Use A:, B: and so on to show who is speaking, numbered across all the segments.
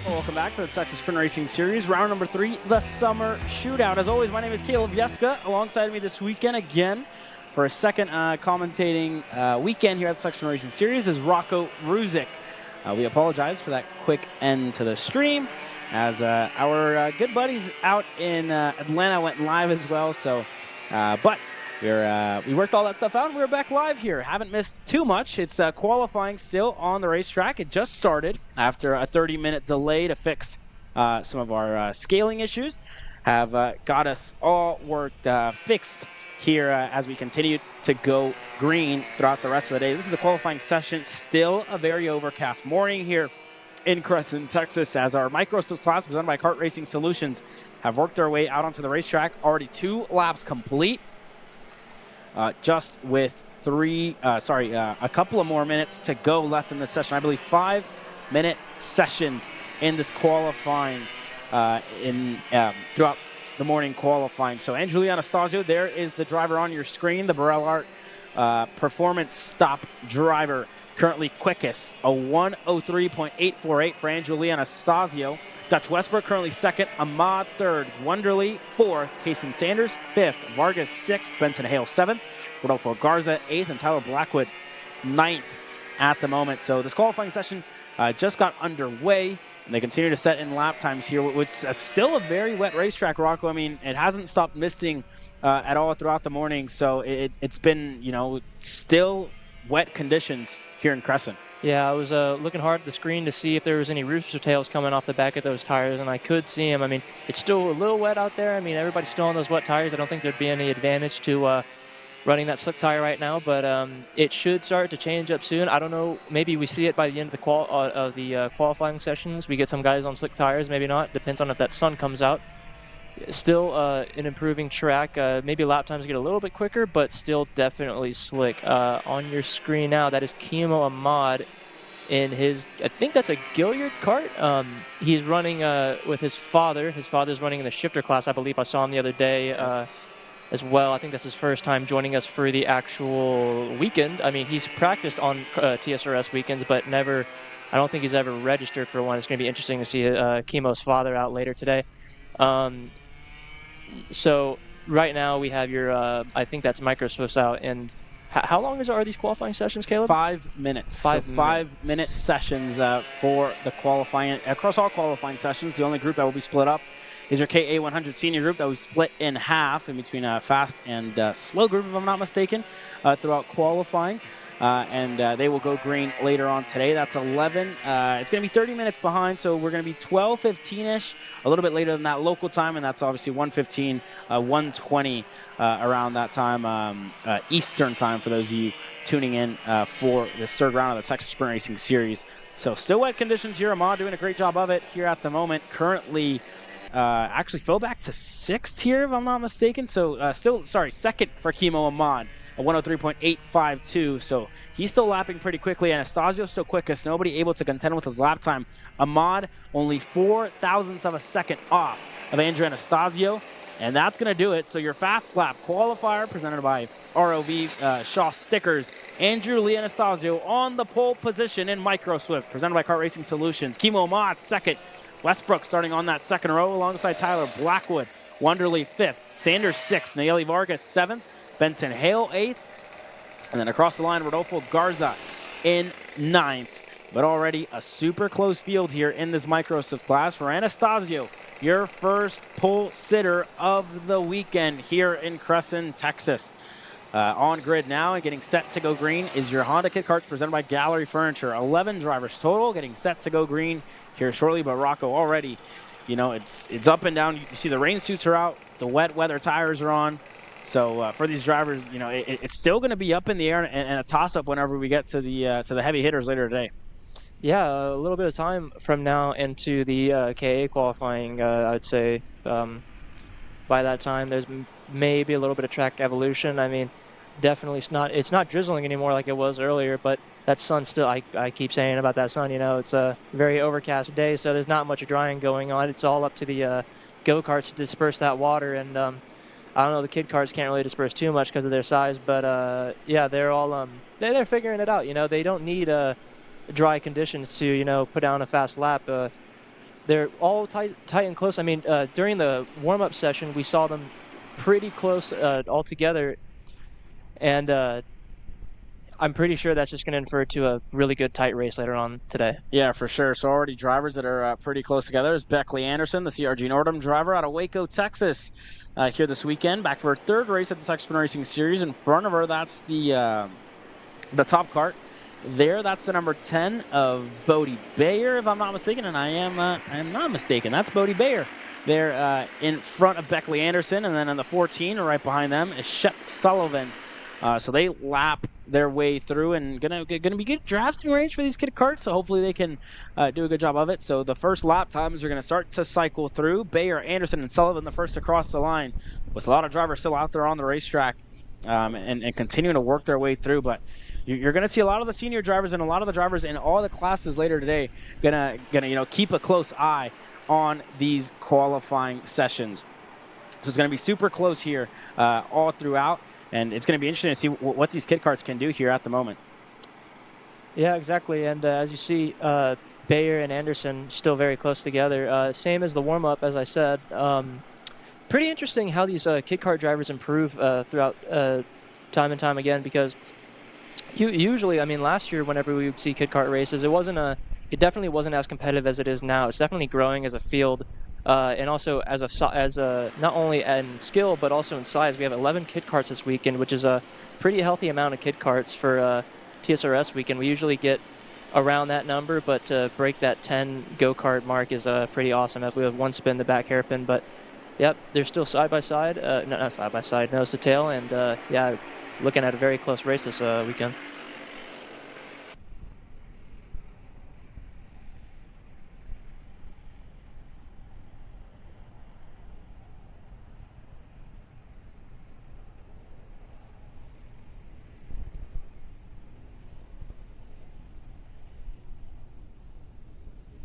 A: Welcome back to the Texas Sprint Racing Series, round number 3, the Summer Shootout. As always, my name is Caleb Yeska. Alongside me this weekend again for a second commentating weekend here at the Texas Sprint Racing Series is Rocco Ruzic. We apologize for that quick end to the stream, as our good buddies out in Atlanta went live as well. But we worked all that stuff out, and we're back live here. Haven't missed too much. It's qualifying still on the racetrack. It just started after a 30-minute delay to fix some of our scaling issues. Have got us all worked fixed here as we continue to go green throughout the rest of the day. This is a qualifying session. Still a very overcast morning here in Cresson, Texas, as our micro-stuff class presented by Kart Racing Solutions have worked their way out onto the racetrack. Already 2 laps complete. Just with a couple of more minutes to go left in this session. I believe 5-minute sessions in this qualifying throughout the morning qualifying. So Angelia Anastasio, there is the driver on your screen, the Burrell Art Performance Stop driver, currently quickest, a 1:03.848 for Angelia Anastasio. Dutch Westbrook currently second, Ahmad third, Wonderly fourth, Kason Sanders fifth, Vargas sixth, Benton Hale seventh, Rodolfo Garza eighth, and Tyler Blackwood ninth at the moment. So this qualifying session just got underway, and they continue to set in lap times here. It's still a very wet racetrack, Rocco. I mean, it hasn't stopped misting at all throughout the morning, so it's been, still wet conditions here in Cresson.
B: Yeah, I was looking hard at the screen to see if there was any rooster tails coming off the back of those tires, and I could see them. I mean, it's still a little wet out there. I mean, everybody's still on those wet tires. I don't think there'd be any advantage to running that slick tire right now, but it should start to change up soon. I don't know. Maybe we see it by the end of the qualifying sessions. We get some guys on slick tires, maybe not. Depends on if that sun comes out. Still an improving track. Maybe lap times get a little bit quicker, but still definitely slick. On your screen now, that is Kimo Ahmad in his, I think that's a Gilliard kart. He's running with his father. His father's running in the shifter class. I believe I saw him the other day as well. I think that's his first time joining us for the actual weekend. I mean, he's practiced on TSRS weekends, but never, I don't think he's ever registered for one. It's going to be interesting to see Kimo's father out later today. So right now we have your, I think that's micro-swifts out. And how long are these qualifying sessions, Caleb?
A: 5 minutes. 5-minute sessions for the qualifying, across all qualifying sessions. The only group that will be split up is your KA100 senior group that we split in half in between a fast and slow group, if I'm not mistaken, throughout qualifying. And they will go green later on today. That's 11. It's going to be 30 minutes behind, so we're going to be 12:15-ish, a little bit later than that local time, and that's obviously 1:15, 1:20 around that time, Eastern time for those of you tuning in for this third round of the Texas Sprint Racing Series. So still wet conditions here. Ahmad doing a great job of it here at the moment. Currently, actually fell back to 6th here, if I'm not mistaken. So second for Kimo Ahmad. A 1:03.852, so he's still lapping pretty quickly. Anastasio still quickest. Nobody able to contend with his lap time. Ahmad only 0.04 of a second off of Andrew Anastasio, and that's going to do it. So your fast lap qualifier presented by ROV Shaw Stickers. Andrew Lee Anastasio on the pole position in Micro Swift, presented by Kart Racing Solutions. Kimo Ahmad second. Westbrook starting on that second row alongside Tyler Blackwood. Wonderly fifth. Sanders sixth. Nayeli Vargas seventh. Benton Hale 8th, and then across the line, Rodolfo Garza in 9th. But already a super close field here in this micro-swift class for Anastasio, your first pole sitter of the weekend here in Cresson, Texas. On grid now and getting set to go green is your Honda Kit Kart presented by Gallery Furniture. 11 drivers total getting set to go green here shortly, but Rocco already, it's up and down. You see the rain suits are out, the wet weather tires are on. So for these drivers, it's still going to be up in the air and a toss-up whenever we get to the heavy hitters later today.
B: Yeah, a little bit of time from now into the KA qualifying, I'd say. By that time, there's maybe a little bit of track evolution. I mean, definitely it's not drizzling anymore like it was earlier, but that sun still, I keep saying about that sun, it's a very overcast day, so there's not much drying going on. It's all up to the go-karts to disperse that water, and I don't know, the kid karts can't really disperse too much because of their size, but yeah, they're all they're figuring it out. They don't need dry conditions to put down a fast lap. they're all tight and close. I mean, during the warm-up session, we saw them pretty close all together, and I'm pretty sure that's just going to infer to a really good tight race later on today.
A: Yeah, for sure. So already drivers that are pretty close together is Beckley Anderson, the CRG Nordum driver out of Waco, Texas, here this weekend. Back for her third race at the Texas Sprint Racing Series. In front of her, that's the top cart. There, that's the number 10 of Bodie Bayer, if I'm not mistaken, and I am not mistaken. That's Bodie Bayer. They're in front of Beckley Anderson, and then on the 14, right behind them, is Shep Sullivan. So they lap their way through, and gonna be good drafting range for these kid carts. So hopefully they can do a good job of it. So the first lap times are gonna start to cycle through. Bayer, Anderson, and Sullivan the first to cross the line, with a lot of drivers still out there on the racetrack and continuing to work their way through. But you're going to see a lot of the senior drivers and a lot of the drivers in all the classes later today gonna keep a close eye on these qualifying sessions. So it's going to be super close here all throughout, and it's going to be interesting to see what these kid carts can do here at the moment.
B: Yeah, exactly. And as you see, Bayer and Anderson still very close together. Same as the warm-up, as I said. Pretty interesting how these kid kart drivers improve throughout time and time again, because usually, I mean, last year whenever we would see kid kart races, it definitely wasn't as competitive as it is now. It's definitely growing as a field, and also as not only in skill but also in size. We have 11 kid karts this weekend, which is a pretty healthy amount of kid karts for TSRS weekend. We usually get around that number, but to break that 10 go-kart mark is pretty awesome. If we have one spin, the back hairpin, but yep, they're still side by side, not side by side, nose to tail, and yeah, looking at a very close race this weekend.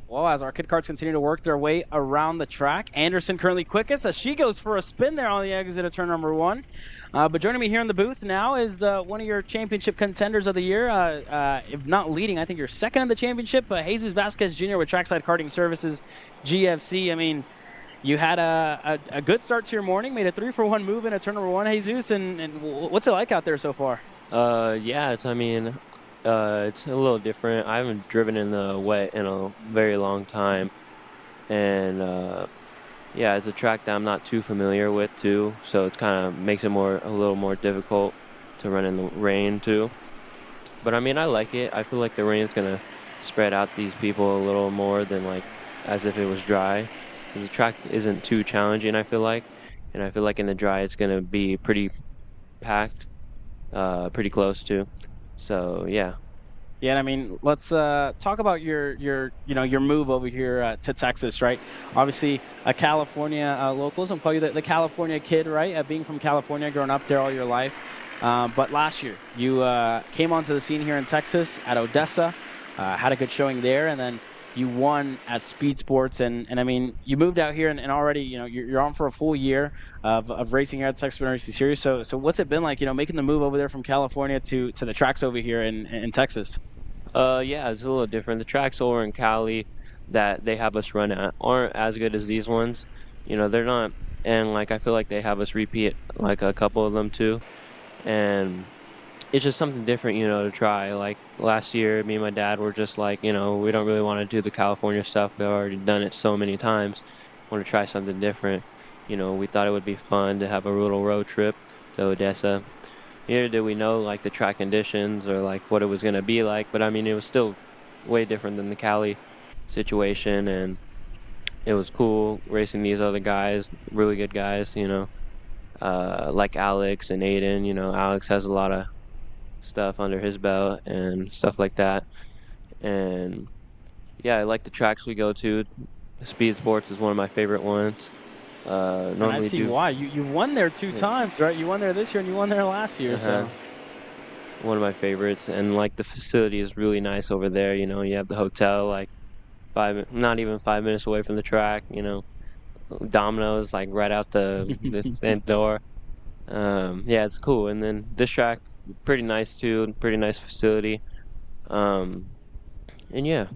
A: Well, as our kid carts continue to work their way around the track, Anderson currently quickest as she goes for a spin there on the exit of turn number 1. But joining me here in the booth now is one of your championship contenders of the year. If not leading, I think you're second in the championship. Jesus Vasquez Jr. with Trackside Karting Services, GFC. I mean, you had a good start to your morning, made a 3-for-1 move in a turn number 1, Jesus. And what's it like out there so far?
C: Yeah, it's a little different. I haven't driven in the wet in a very long time, and yeah, it's a track that I'm not too familiar with too, so it's kind of makes it a little more difficult to run in the rain too. But I mean, I like it. I feel like the rain's gonna spread out these people a little more than like as if it was dry, because the track isn't too challenging, I feel like, and I feel like in the dry it's gonna be pretty packed, pretty close to. So yeah.
A: Yeah, I mean, let's talk about your move over here to Texas, right? Obviously, a California local, so I'm calling you the California kid, right? Being from California, growing up there all your life. But last year, you came onto the scene here in Texas at Odessa, had a good showing there, and then you won at Speed Sports, and I mean, you moved out here, and already, you're on for a full year of racing here at the Texas Sprint Racing Series. So what's it been like, making the move over there from California to the tracks over here in Texas?
C: Yeah, it's a little different. The tracks over in Cali that they have us run at aren't as good as these ones. They're not, and like I feel like they have us repeat like a couple of them too, and it's just something different, to try. Like last year, me and my dad were just like, we don't really want to do the California stuff. We've already done it so many times. Want to try something different. We thought it would be fun to have a little road trip to Odessa. Neither did we know like the track conditions or like what it was going to be like, but I mean, it was still way different than the Cali situation, and it was cool racing these other guys, really good guys, like Alex and Aiden. Alex has a lot of stuff under his belt and stuff like that, and yeah, I like the tracks we go to. Speed Sports is one of my favorite ones.
A: And I see why. You won there 2 times, right? You won there this year and you won there last year. So
C: one of my favorites, and like the facility is really nice over there. You have the hotel like not even 5 minutes away from the track. Domino's like right out the door. Yeah, it's cool. And then this track, pretty nice too, pretty nice facility. And yeah.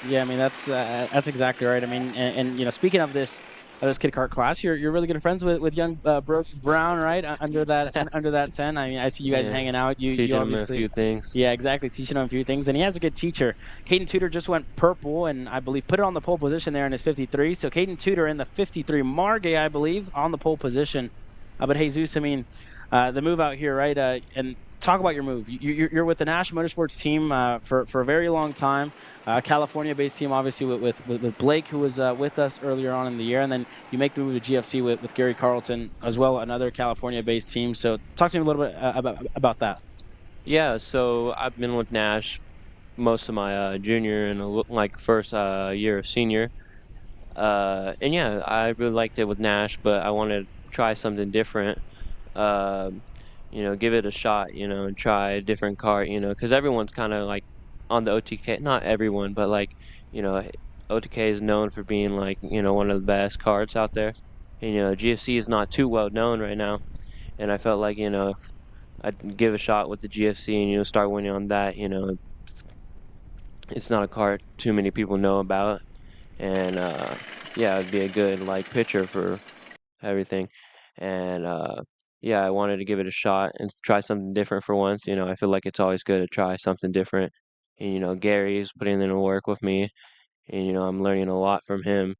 A: Yeah, I mean that's exactly right. I mean, and you know, speaking of this kid kart class, you're really good friends with young Brooks Brown, right? Under that 10. I mean, I see you guys
C: Yeah,
A: hanging out. You
C: teaching him a
A: obviously,
C: few things.
A: yeah, exactly, teaching him a few things, and he has a good teacher. Caden Tudor just went purple, and I believe put it on the pole position there in his 53. So Caden Tudor in the 53, Margay, I believe, on the pole position. But Jesus, I mean, the move out here, right? And talk about your move. You're with the Nash Motorsports team for a very long time. California-based team, obviously, with Blake, who was with us earlier on in the year, and then you make the move to GFC with Gary Carlton as well, another California-based team. So talk to me a little bit about that.
C: Yeah, so I've been with Nash most of my junior and like first year of senior. And yeah, I really liked it with Nash, but I wanted to try something different. Um, give it a shot, and try a different kart, because everyone's kind of like on the OTK, not everyone, but like, you know, OTK is known for being like, one of the best karts out there. And, GFC is not too well known right now. And I felt like, if I'd give a shot with the GFC and, start winning on that, it's not a kart too many people know about. And, yeah, it'd be a good like picture for everything. And yeah, I wanted to give it a shot and try something different for once. I feel like it's always good to try something different. And Gary's putting in the work with me, and I'm learning a lot from him.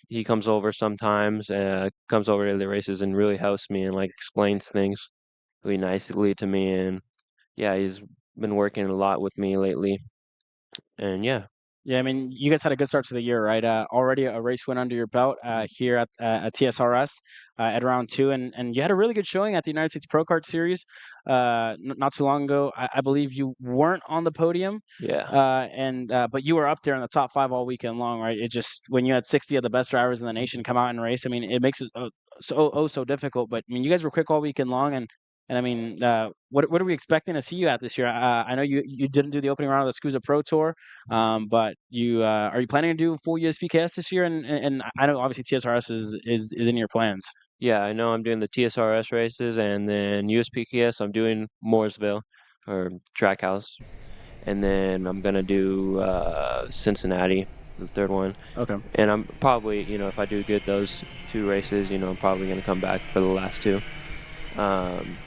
C: He comes over sometimes, comes over to the races and really helps me and like explains things really nicely to me. And yeah, he's been working a lot with me lately. And yeah,
A: Yeah, I mean, you guys had a good start to the year, right? Already a race win under your belt here at TSRS at round two, and you had a really good showing at the United States Pro Kart Series not too long ago. I believe you weren't on the podium,
C: yeah.
A: and but you were up there in the top five all weekend long, right? It just when you had 60 of the best drivers in the nation come out and race, I mean, it makes it so difficult. But I mean, you guys were quick all weekend long, and I mean, what are we expecting to see you at this year? I know you didn't do the opening round of the SCUSA Pro Tour. But you are you planning to do full USPKS this year? And I know obviously TSRS is in your plans.
C: Yeah, I know I'm doing the TSRS races and then USPKS, I'm doing Mooresville or Trackhouse. And then I'm gonna do Cincinnati, the third one.
A: Okay.
C: And I'm probably, if I do good those two races, I'm probably gonna come back for the last two. Um,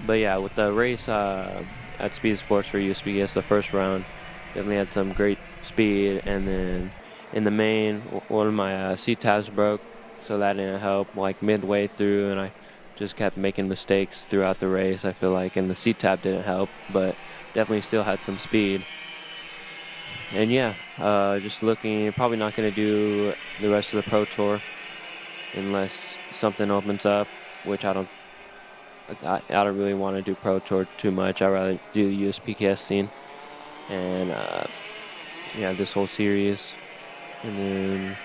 C: but yeah, with the race at Speed Sports for USPKS, the first round, definitely had some great speed. And then in the main, one of my seat tabs broke, so that didn't help. Like midway through, and I just kept making mistakes throughout the race. I feel like, and the seat tab didn't help, but definitely still had some speed. And yeah, just looking, probably not going to do the rest of the Pro Tour unless something opens up, which I don't really want to do Pro Tour too much. I'd rather do the USPKS scene. And yeah, this whole series. And then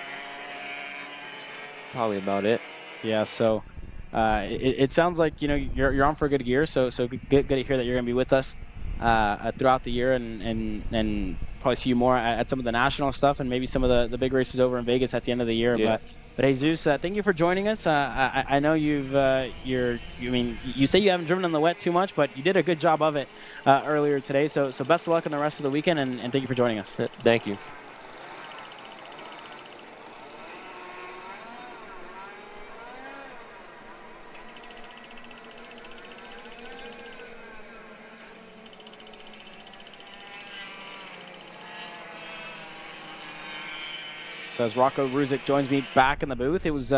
C: probably about it.
A: Yeah. So it sounds like you're on for a good year. So good to hear that you're going to be with us throughout the year and probably see you more at some of the national stuff and maybe some of the big races over in Vegas at the end of the year.
C: Yeah.
A: But Jesus, thank you for joining us. I know you say you haven't driven in the wet too much, but you did a good job of it earlier today. So best of luck in the rest of the weekend, and thank you for joining us.
C: Thank you.
A: So as Rocco Ruzic joins me back in the booth, it was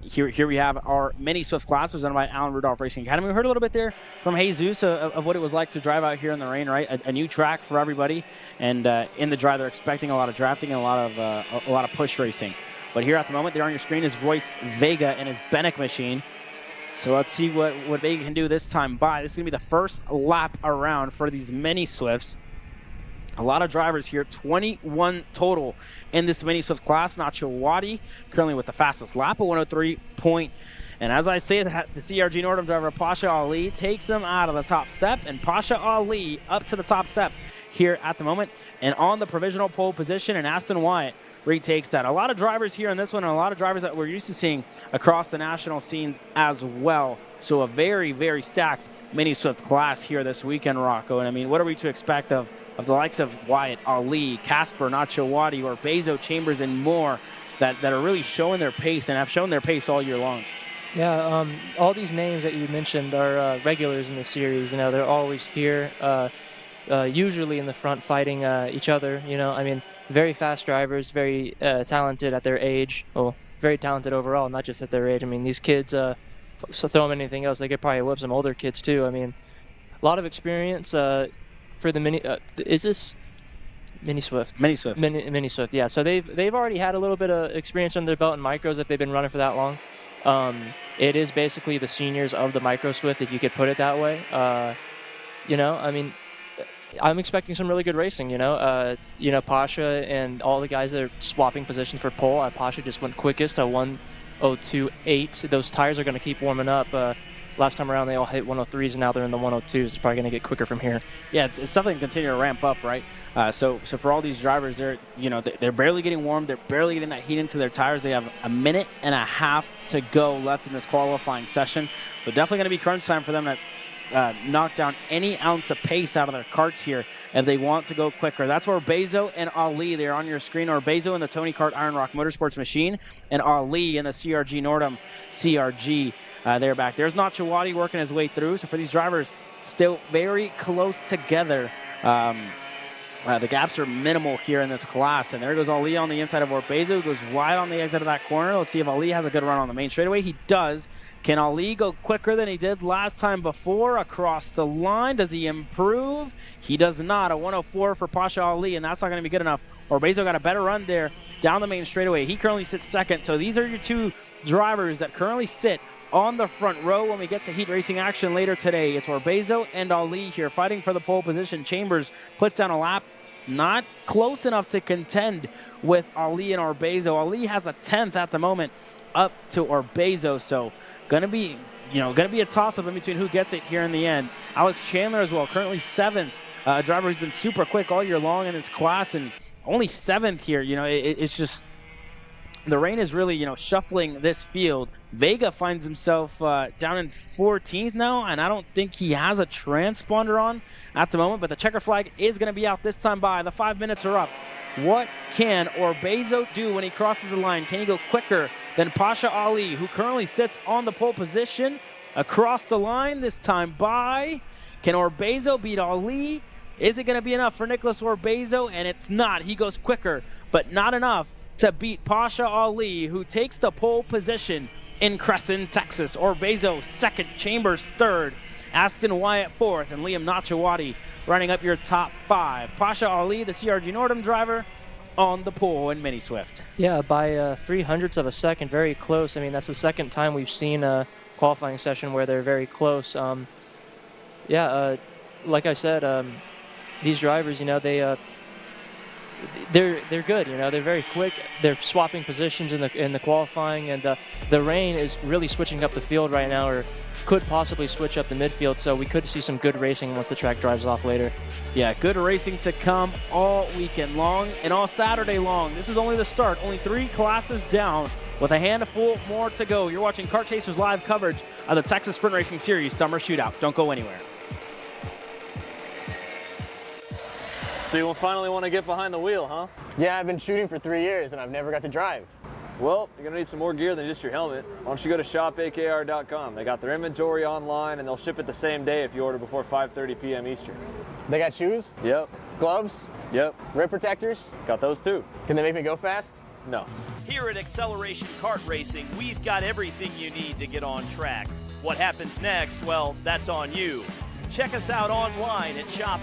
A: here we have our mini Swift class was done by Alan Rudolph Racing Academy. We heard a little bit there from Jesus of what it was like to drive out here in the rain, right? A new track for everybody, and in the dry they're expecting a lot of drafting and a lot of push racing. But here at the moment, there on your screen is Royce Vega and his Bennick machine. So let's see what Vega can do this time by. This is going to be the first lap around for these mini Swifts. A lot of drivers here, 21 total in this mini Swift class. Nacho Wadi currently with the fastest lap of 103 point. And as I say, the CRG Nordum driver, Pasha Ali, takes him out of the top step. And Pasha Ali up to the top step here at the moment. And on the provisional pole position, and Aston Wyatt retakes that. A lot of drivers here in this one, and a lot of drivers that we're used to seeing across the national scenes as well. So a very, very stacked mini Swift class here this weekend, Rocco. And I mean, what are we to expect of the likes of Wyatt, Ali, Casper, Nacho Wadi, or Bezo, Chambers, and more that are really showing their pace and have shown their pace all year long?
B: Yeah, all these names that you mentioned are regulars in the series. You know, they're always here, usually in the front fighting each other. You know, I mean, very fast drivers, very talented at their age. Well, very talented overall, not just at their age. I mean, these kids, so throw them anything else, they could probably whip some older kids too. I mean, a lot of experience for the mini. Is this Mini Swift?
A: Mini Swift.
B: Mini Swift, yeah. So they've already had a little bit of experience under their belt in micros if they've been running for that long. It is basically the seniors of the micro Swift, if you could put it that way. You know, I mean, I'm expecting some really good racing. You know, Pasha and all the guys that are swapping positions for pole. Pasha just went quickest at 1:02.8. Those tires are going to keep warming up. Last time around, they all hit 103s, and now they're in the 102s. It's probably going to get quicker from here.
A: Yeah, it's something to continue to ramp up, right? So for all these drivers, they're barely getting warm. They're barely getting that heat into their tires. They have a minute and a half to go left in this qualifying session. So definitely going to be crunch time for them to knock down any ounce of pace out of their karts here if they want to go quicker. That's where Bezo and Ali, they're on your screen, or Bezo in the Tony Kart Iron Rock Motorsports machine, and Ali in the CRG Nordum CRG. They're back. There's Nacho Wadi working his way through. So for these drivers, still very close together. The gaps are minimal here in this class. And there goes Ali on the inside of Orbezo, goes wide on the exit of that corner. Let's see if Ali has a good run on the main straightaway. He does. Can Ali go quicker than he did last time before across the line? Does he improve? He does not. A 104 for Pasha Ali, and that's not going to be good enough. Orbezo got a better run there down the main straightaway. He currently sits second. So these are your two drivers that currently sit on the front row when we get to heat racing action later today. It's Orbezo and Ali here fighting for the pole position. Chambers puts down a lap, not close enough to contend with Ali and Orbezo. Ali has a 10th at the moment up to Orbezo, so gonna be a toss-up in between who gets it here in the end. Alex Chandler as well, currently 7th. A driver who's been super quick all year long in his class, and only 7th here. It's just the rain is really, shuffling this field. Vega finds himself down in 14th now, and I don't think he has a transponder on at the moment, but the checker flag is going to be out this time by. The 5 minutes are up. What can Orbezo do when he crosses the line? Can he go quicker than Pasha Ali, who currently sits on the pole position across the line this time by? Can Orbezo beat Ali? Is it going to be enough for Nicholas Orbezo? And it's not. He goes quicker, but not enough to beat Pasha Ali, who takes the pole position in Cresson, Texas. Orbezo second, Chambers third, Aston Wyatt fourth, and Liam Nachawati running up your top 5. Pasha Ali, the CRG Nordum driver, on the pole in Mini Swift.
B: Yeah, by 0.03 of a second, very close. I mean, that's the second time we've seen a qualifying session where they're very close. Like I said, these drivers, they're good. They're very quick. They're swapping positions in the qualifying, and the rain is really switching up the field right now, or could possibly switch up the midfield. So we could see some good racing once the track drives off later.
A: Yeah, good racing to come all weekend long and all Saturday long. This is only the start. Only 3 classes down with a handful more to go. You're watching Kart Chasers live coverage of the Texas Sprint Racing Series Summer Shootout. Don't go anywhere.
D: So you will finally want to get behind the wheel, huh?
E: Yeah, I've been shooting for 3 years and I've never got to drive.
D: Well, you're going to need some more gear than just your helmet. Why don't you go to shopakr.com. They got their inventory online and they'll ship it the same day if you order before 5:30 p.m. Eastern.
E: They got shoes?
D: Yep.
E: Gloves?
D: Yep.
E: Rip protectors?
D: Got those too.
E: Can they make me go fast?
D: No.
F: Here at Acceleration Kart Racing, we've got everything you need to get on track. What happens next? Well, that's on you. Check us out online at shopakr.com.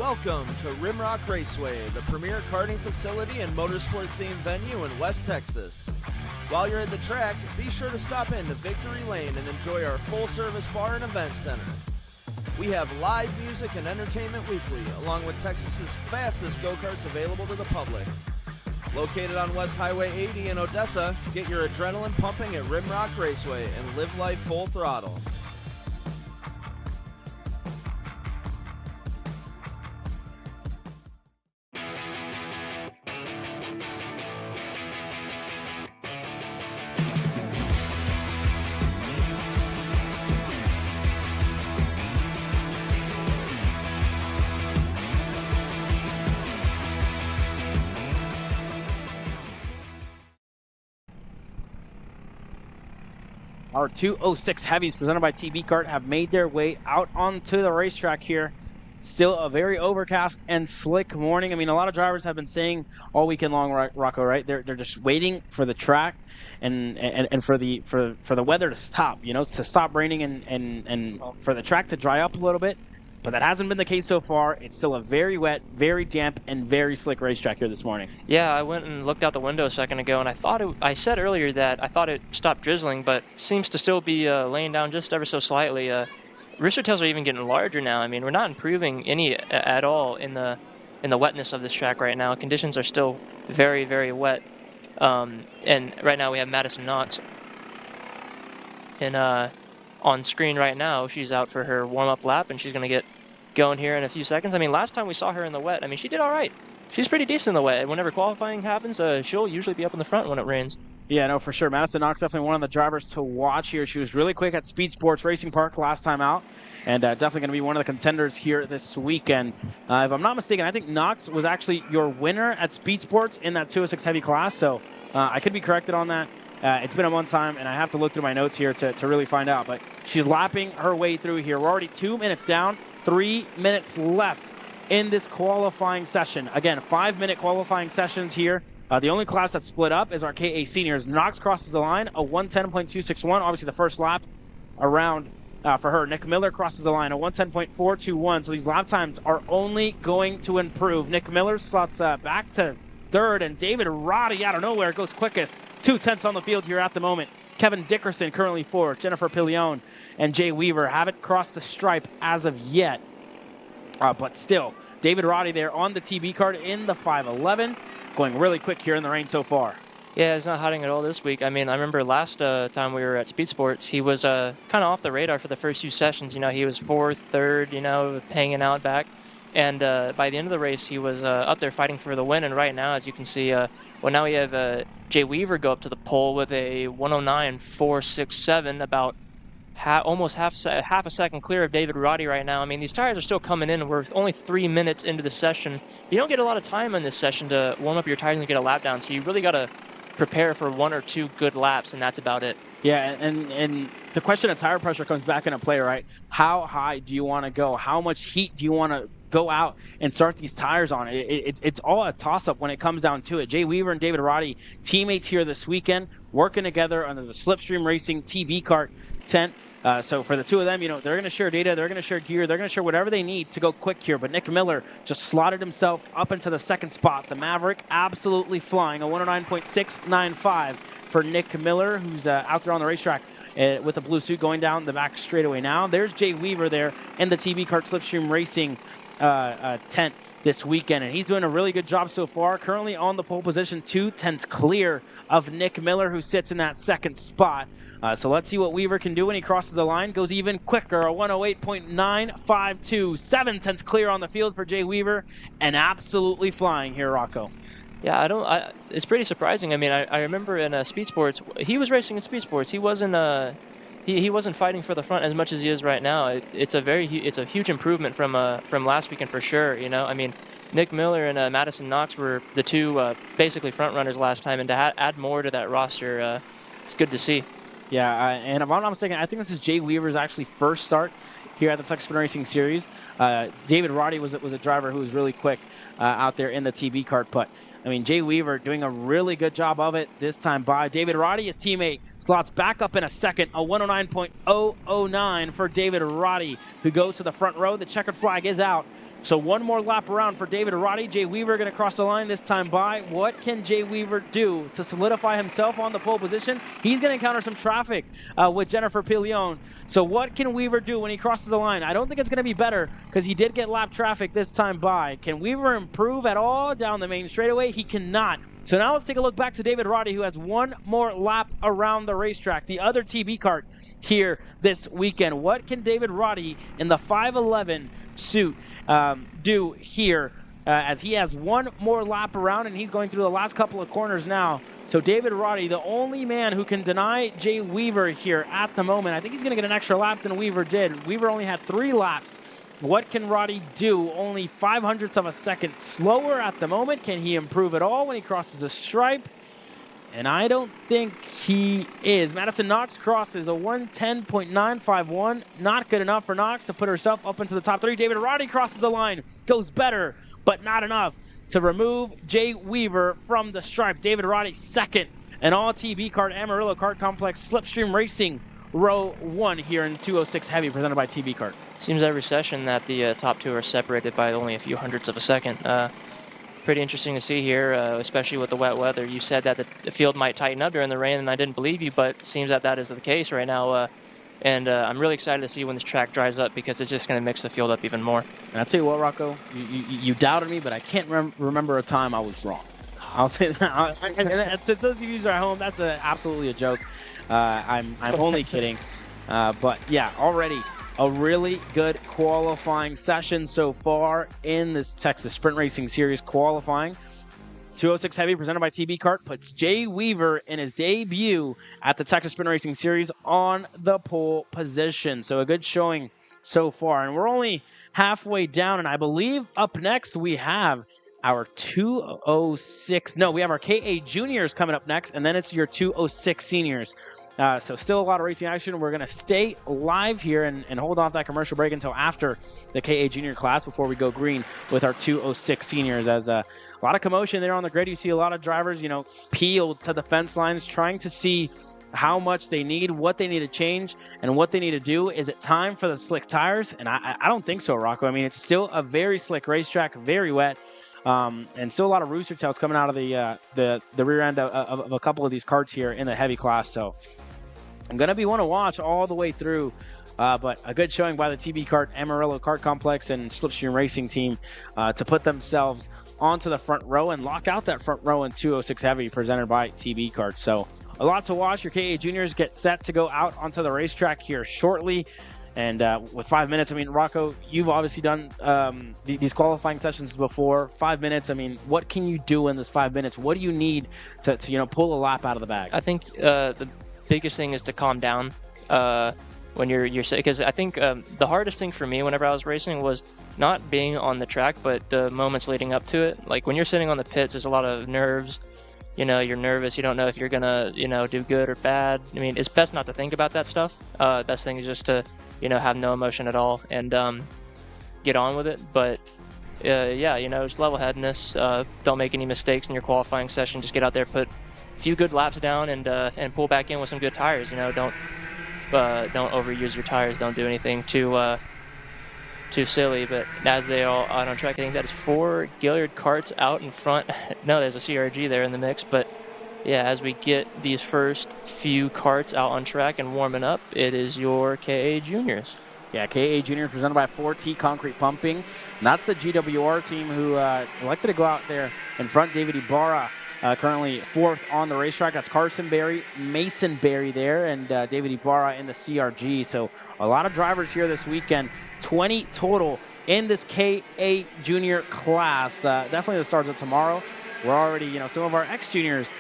G: Welcome to Rimrock Raceway, the premier karting facility and motorsport-themed venue in West Texas. While you're at the track, be sure to stop in to Victory Lane and enjoy our full-service bar and event center. We have live music and entertainment weekly, along with Texas's fastest go-karts available to the public. Located on West Highway 80 in Odessa, get your adrenaline pumping at Rimrock Raceway and live life full throttle.
A: Our 206 heavies presented by TB Kart have made their way out onto the racetrack here. Still a very overcast and slick morning. I mean, a lot of drivers have been saying all weekend long, Rocco, right? They're just waiting for the track and for the weather to stop, you know, to stop raining and for the track to dry up a little bit. But that hasn't been the case so far. It's still a very wet, very damp, and very slick racetrack here this morning.
B: Yeah, I went and looked out the window a second ago, and I said earlier that I thought it stopped drizzling, but seems to still be laying down just ever so slightly. Rooster tails are even getting larger now. I mean, we're not improving any at all in the wetness of this track right now. Conditions are still very, very wet. And right now we have Madison Knox. And on screen right now, she's out for her warm-up lap, and she's going to get going here in a few seconds. I mean, last time we saw her in the wet, I mean, she did all right. She's pretty decent in the wet. Whenever qualifying happens, she'll usually be up in the front when it rains.
A: Yeah, no, for sure. Madison Knox definitely one of the drivers to watch here. She was really quick at Speed Sports Racing Park last time out, and definitely going to be one of the contenders here this weekend. If I'm not mistaken, I think Knox was actually your winner at Speed Sports in that 206 heavy class, so I could be corrected on that. It's been a long time, and I have to look through my notes here to really find out. But she's lapping her way through here. We're already 2 minutes down, 3 minutes left in this qualifying session. Again, 5-minute qualifying sessions here. The only class that's split up is our KA seniors. Knox crosses the line, a 110.261. Obviously, the first lap around for her. Nick Miller crosses the line, a 110.421. So these lap times are only going to improve. Nick Miller slots back to third, and David Roddy out of nowhere goes quickest. 2/10 on the field here at the moment. Kevin Dickerson currently fourth. Jennifer Pillion and Jay Weaver haven't crossed the stripe as of yet. But still, David Roddy there on the TB Kart in the 511, going really quick here in the rain so far.
B: Yeah, he's not hiding at all this week. I mean, I remember last time we were at Speed Sports, he was kind of off the radar for the first few sessions. You know, he was fourth, third, you know, hanging out back. And by the end of the race, he was up there fighting for the win. And right now, as you can see, well, now we have Jay Weaver go up to the pole with a 109.467, about almost half a second clear of David Roddy right now. I mean, these tires are still coming in. We're only 3 minutes into the session. You don't get a lot of time in this session to warm up your tires and get a lap down. So you really got to prepare for 1 or 2 good laps, and that's about it.
A: Yeah, and the question of tire pressure comes back into play, right? How high do you want to go? How much heat do you want to go out and start these tires on? It's all a toss-up when it comes down to it. Jay Weaver and David Roddy, teammates here this weekend, working together under the Slipstream Racing TB Kart tent. So for the two of them, you know, they're going to share data, they're going to share gear, they're going to share whatever they need to go quick here. But Nick Miller just slotted himself up into the second spot. The Maverick absolutely flying, a 109.695 for Nick Miller, who's out there on the racetrack with a blue suit going down the back straightaway now. There's Jay Weaver there in the TB Kart Slipstream Racing tent this weekend, and he's doing a really good job so far. Currently on the pole position, 2/10 clear of Nick Miller, who sits in that second spot. So let's see what Weaver can do when he crosses the line. Goes even quicker, a 108.952. 7/10 clear on the field for Jay Weaver, and absolutely flying here, Rocco.
B: Yeah, it's pretty surprising. I mean, I remember in Speed Sports, he was racing in Speed Sports. He wasn't he wasn't fighting for the front as much as he is right now. It's a huge improvement from last weekend for sure. You know, I mean, Nick Miller and Madison Knox were the two basically front runners last time, and to add more to that roster, it's good to see.
A: Yeah, and if I'm not mistaken, I think this is Jay Weaver's actually first start here at the Texas Sprint Racing Series. David Roddy was a driver who was really quick out there in the TB Kart, but I mean, Jay Weaver doing a really good job of it this time by David Roddy. His teammate slots back up in a second, a 109.009 for David Roddy, who goes to the front row. The checkered flag is out So one more lap around for David Roddy. Jay Weaver going to cross the line this time by. What can Jay Weaver do to solidify himself on the pole position? He's going to encounter some traffic with Jennifer Pillion. So what can Weaver do when he crosses the line? I don't think it's going to be better because he did get lap traffic this time by. Can Weaver improve at all down the main straightaway? He cannot. So now let's take a look back to David Roddy, who has one more lap around the racetrack, the other TB kart here this weekend. What can David Roddy in the 511 suit do here as he has one more lap around and he's going through the last couple of corners now. So David Roddy, the only man who can deny Jay Weaver here at the moment. I think he's going to get an extra lap than Weaver did. Weaver only had 3 laps. What can Roddy do? Only 0.05 of a second slower at the moment. Can he improve at all when he crosses the stripe? And I don't think he is. Madison Knox crosses a 1:10.951. Not good enough for Knox to put herself up into the top 3. David Roddy crosses the line. Goes better, but not enough to remove Jay Weaver from the stripe. David Roddy second. An all TB kart Amarillo Kart Complex Slipstream Racing Row 1 here in 206 Heavy, presented by TB Kart.
B: Seems every session that the top 2 are separated by only a few hundredths of a second. Pretty interesting to see here, especially with the wet weather. You said that the field might tighten up during the rain, and I didn't believe you, but it seems that is the case right now. And I'm really excited to see when this track dries up because it's just going to mix the field up even more.
A: And I'll tell you what, Rocco, you doubted me, but I can't remember a time I was wrong. I'll say that. And to those of you who are at home, that's absolutely a joke. I'm only kidding. But yeah, already a really good qualifying session so far in this Texas Sprint Racing Series qualifying. 206 Heavy, presented by TB Kart, puts Jay Weaver in his debut at the Texas Sprint Racing Series on the pole position. So a good showing so far. And we're only halfway down, and I believe up next we have our 206. No, we have our KA Juniors coming up next, and then it's your 206 Seniors. So still a lot of racing action. We're going to stay live here and hold off that commercial break until after the KA Junior class before we go green with our 206 Seniors. As a lot of commotion there on the grid. You see a lot of drivers, peeled to the fence lines trying to see how much they need, what they need to change, and what they need to do. Is it time for the slick tires? And I don't think so, Rocco. I mean, it's still a very slick racetrack, very wet. And still a lot of rooster tails coming out of the rear end of a couple of these karts here in the heavy class. So I'm going to be one to watch all the way through. But a good showing by the TB Kart Amarillo Kart Complex and Slipstream Racing team to put themselves onto the front row and lock out that front row in 206 Heavy, presented by TB Kart. So a lot to watch. Your KA Juniors get set to go out onto the racetrack here shortly. And with 5 minutes, I mean, Rocco, you've obviously done these qualifying sessions before. 5 minutes, I mean, what can you do in this 5 minutes? What do you need to pull a lap out of the bag?
B: I think the biggest thing is to calm down when you're because I think the hardest thing for me whenever I was racing was not being on the track, but the moments leading up to it. Like when you're sitting on the pits, there's a lot of nerves. You're nervous. You don't know if you're gonna do good or bad. I mean, it's best not to think about that stuff. Best thing is just to have no emotion at all and get on with it. But just level-headedness. Don't make any mistakes in your qualifying session. Just get out there, put a few good laps down, and pull back in with some good tires. Don't overuse your tires. Don't do anything too silly. But as they all out on track, I think that is 4 Gilliard karts out in front. No, there's a CRG there in the mix, but. Yeah, as we get these first few karts out on track and warming up, it is your KA Juniors.
A: Yeah, KA Juniors presented by 4T Concrete Pumping. And that's the GWR team who elected to go out there in front. David Ibarra currently 4th on the racetrack. That's Carson Berry, Mason Berry there, and David Ibarra in the CRG. So a lot of drivers here this weekend. 20 total in this KA Junior class. Definitely the starts up tomorrow. We're already, some of our ex-juniors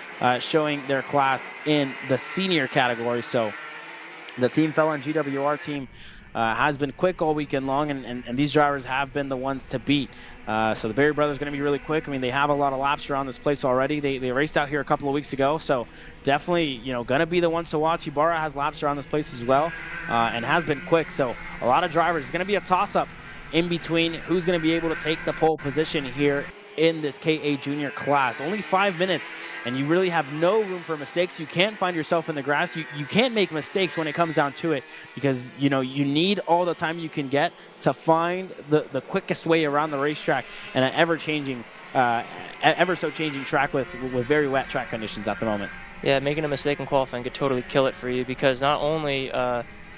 A: showing their class in the senior category. So the Team Fella and GWR team has been quick all weekend long, and these drivers have been the ones to beat. So the Berry brothers are going to be really quick. I mean, they have a lot of laps around this place already. They raced out here a couple of weeks ago, so definitely, going to be the ones to watch. Ibarra has laps around this place as well and has been quick. So a lot of drivers. It's going to be a toss-up in between who's going to be able to take the pole position here in this KA junior class. Only 5 minutes, and you really have no room for mistakes. You can't find yourself in the grass. You can't make mistakes when it comes down to it, because you need all the time you can get to find the quickest way around the racetrack in an ever-changing, ever so changing track with very wet track conditions at the moment.
B: Yeah, making a mistake in qualifying could totally kill it for you, because not only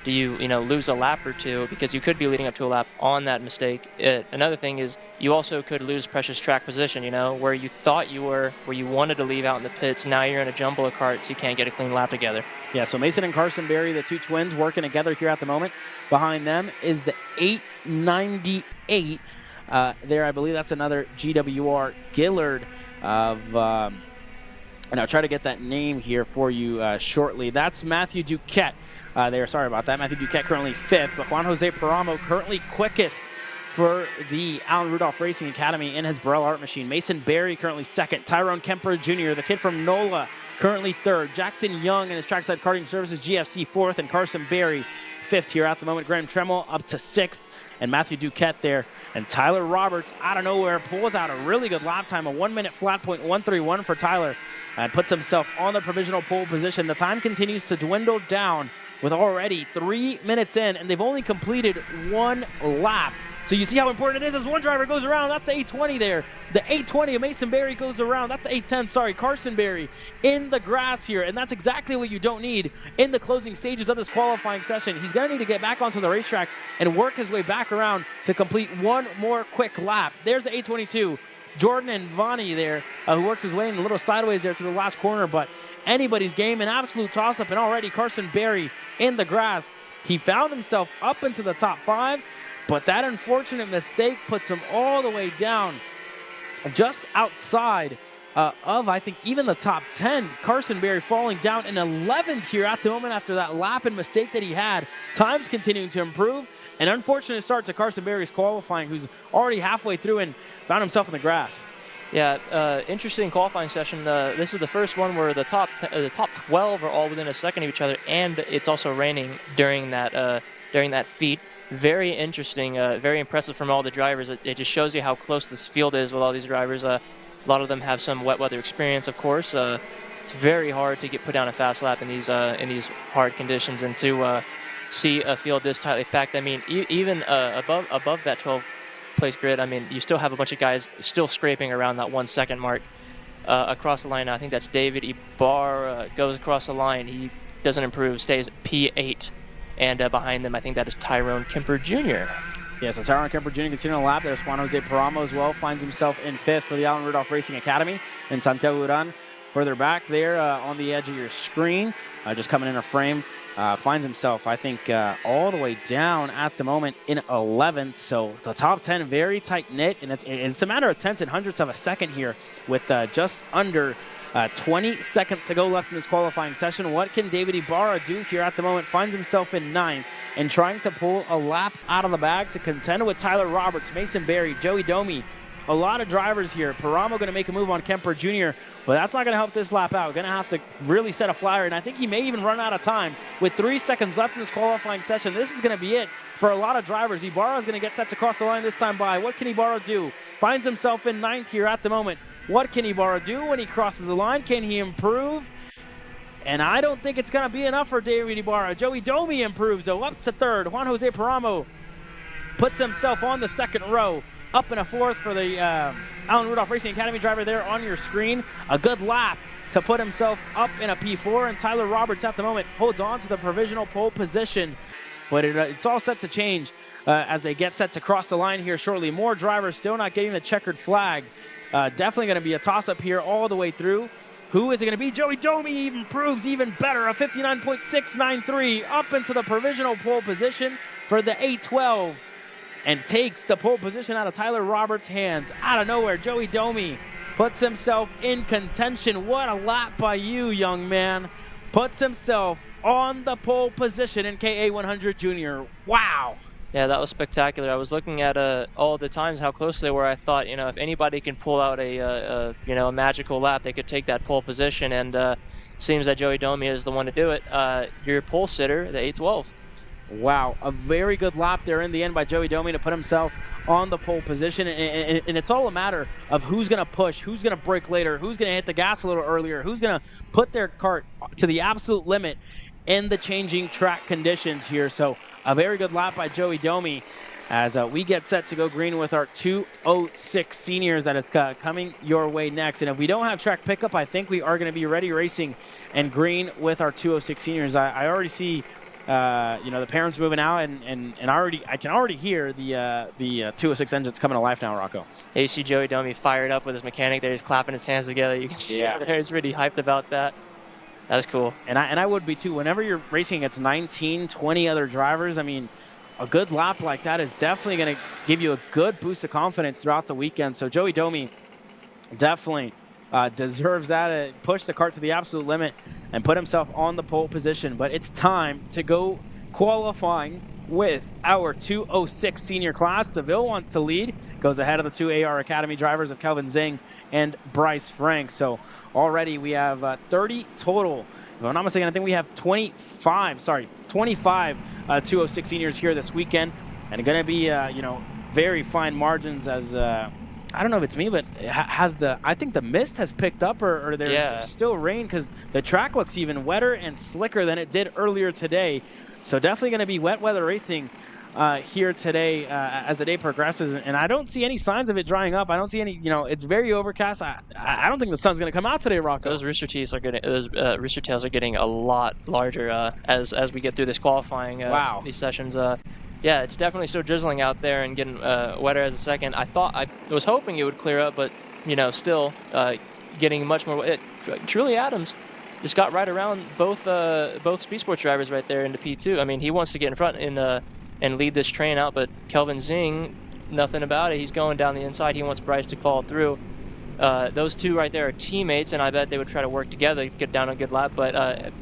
B: do you lose a lap or two, because you could be leading up to a lap on that mistake. Another thing is you also could lose precious track position, where you thought you were, where you wanted to leave out in the pits. Now you're in a jumble of karts, you can't get a clean lap together.
A: Yeah, so Mason and Carson Berry, the two twins, working together here at the moment. Behind them is the 898. There, I believe that's another GWR Gillard of... and I'll try to get that name here for you shortly. That's Matthew Duquette there. Sorry about that. Matthew Duquette currently 5th, but Juan Jose Paramo currently quickest for the Alan Rudolph Racing Academy in his Burrell Art Machine. Mason Berry currently 2nd. Tyrone Kemper Jr., the kid from NOLA, currently 3rd. Jackson Young in his Trackside Karting Services GFC 4th, and Carson Berry 5th here at the moment. Graham Tremmel up to 6th, and Matthew Duquette there. And Tyler Roberts, out of nowhere, pulls out a really good lap time, a 1-minute flat point 131 for Tyler, and puts himself on the provisional pole position. The time continues to dwindle down with already 3 minutes in, and they've only completed 1 lap. So you see how important it is as one driver goes around. That's the 820 there. The 820 of Mason Berry goes around. That's the 810, sorry, Carson Berry in the grass here. And that's exactly what you don't need in the closing stages of this qualifying session. He's going to need to get back onto the racetrack and work his way back around to complete one more quick lap. There's the 822. Jordan and Vonnie there, who works his way in a little sideways there to the last corner, but anybody's game, an absolute toss-up, and already Carson Berry in the grass. He found himself up into the top 5, but that unfortunate mistake puts him all the way down just outside of, I think, even the top 10. Carson Berry falling down in 11th here at the moment after that lap and mistake that he had. Time's continuing to improve. An unfortunate start to Carson Berry's qualifying, who's already halfway through and found himself in the grass.
B: Yeah, interesting qualifying session. This is the first one where the top 12 are all within a second of each other, and it's also raining during that feat. Very interesting, very impressive from all the drivers. It just shows you how close this field is with all these drivers. A lot of them have some wet weather experience, of course. It's very hard to get put down a fast lap in these hard conditions, and to see a field this tightly packed. I mean, even above that 12 place grid, I mean, you still have a bunch of guys still scraping around that 1 second mark across the line. I think that's David Ibarra goes across the line. He doesn't improve, stays P8. And behind them, I think that is Tyrone Kemper Jr.
A: Yeah, so Tyrone Kemper Jr. continuing the lap. There's Juan Jose Paramo as well. Finds himself in 5th for the Alan Rudolph Racing Academy. And Santiago Uran further back there on the edge of your screen, just coming in a frame. Finds himself, I think, all the way down at the moment in 11th. So the top 10 very tight-knit, and it's a matter of tenths and hundredths of a second here with just under 20 seconds to go left in this qualifying session. What can David Ibarra do here at the moment? Finds himself in 9th and trying to pull a lap out of the bag to contend with Tyler Roberts, Mason Berry, Joey Domi. A lot of drivers here. Paramo going to make a move on Kemper Jr., but that's not going to help this lap out. Going to have to really set a flyer, and I think he may even run out of time. With 3 seconds left in this qualifying session, this is going to be it for a lot of drivers. Ibarra is going to get set to cross the line this time by. What can Ibarra do? Finds himself in 9th here at the moment. What can Ibarra do when he crosses the line? Can he improve? And I don't think it's going to be enough for David Ibarra. Joey Domi improves, though, up to 3rd. Juan Jose Paramo puts himself on the 2nd row. Up in a 4th for the Alan Rudolph Racing Academy driver there on your screen. A good lap to put himself up in a P4. And Tyler Roberts at the moment holds on to the provisional pole position. But it's all set to change as they get set to cross the line here shortly. More drivers still not getting the checkered flag. Definitely going to be a toss-up here all the way through. Who is it going to be? Joey Domi improves even better. A 59.693 up into the provisional pole position for the 812. And takes the pole position out of Tyler Roberts' hands. Out of nowhere, Joey Domi puts himself in contention. What a lap by you, young man. Puts himself on the pole position in KA100 Junior. Wow.
B: Yeah, that was spectacular. I was looking at all the times how close they were. I thought, if anybody can pull out a magical lap, they could take that pole position. And seems that Joey Domi is the one to do it. Your pole sitter, the 812.
A: Wow, a very good lap there in the end by Joey Domi to put himself on the pole position. And it's all a matter of who's going to push, who's going to brake later, who's going to hit the gas a little earlier, who's going to put their kart to the absolute limit in the changing track conditions here. So a very good lap by Joey Domi as we get set to go green with our 206 seniors that is coming your way next. And if we don't have track pickup, I think we are going to be ready racing and green with our 206 seniors. I already see the parents moving out, and I can already hear the 206 engines coming to life now, Rocco.
B: You see Joey Domi fired up with his mechanic there. He's clapping his hands together. You can see out there. He's really hyped about that. That was cool.
A: And I would be too. Whenever you're racing against 19, 20 other drivers, I mean, a good lap like that is definitely going to give you a good boost of confidence throughout the weekend. So Joey Domi definitely deserves that. Push the kart to the absolute limit and put himself on the pole position. But it's time to go qualifying with our 206 senior class. Seville wants to lead, goes ahead of the two AR Academy drivers of Kelvin Zing and Bryce Frank. So already we have 30 total. If I'm not mistaken, I think we have 25 206 seniors here this weekend. And going to be, very fine margins as I don't know if it's me, but I think the mist has picked up, or there's still rain, because the track looks even wetter and slicker than it did earlier today. So definitely going to be wet weather racing here today as the day progresses, and I don't see any signs of it drying up. I don't see any, it's very overcast. I don't think the sun's going to come out today, Rocco.
B: Those rooster tails are getting a lot larger as we get through this qualifying. These sessions. Yeah, it's definitely still drizzling out there and getting wetter as a second. I was hoping it would clear up, but still getting much more. Truly Adams just got right around both Speed Sports drivers right there into P2. I mean, he wants to get in front and lead this train out, but Kelvin Zing, nothing about it. He's going down the inside. He wants Bryce to follow through. Those two right there are teammates, and I bet they would try to work together to get down a good lap. But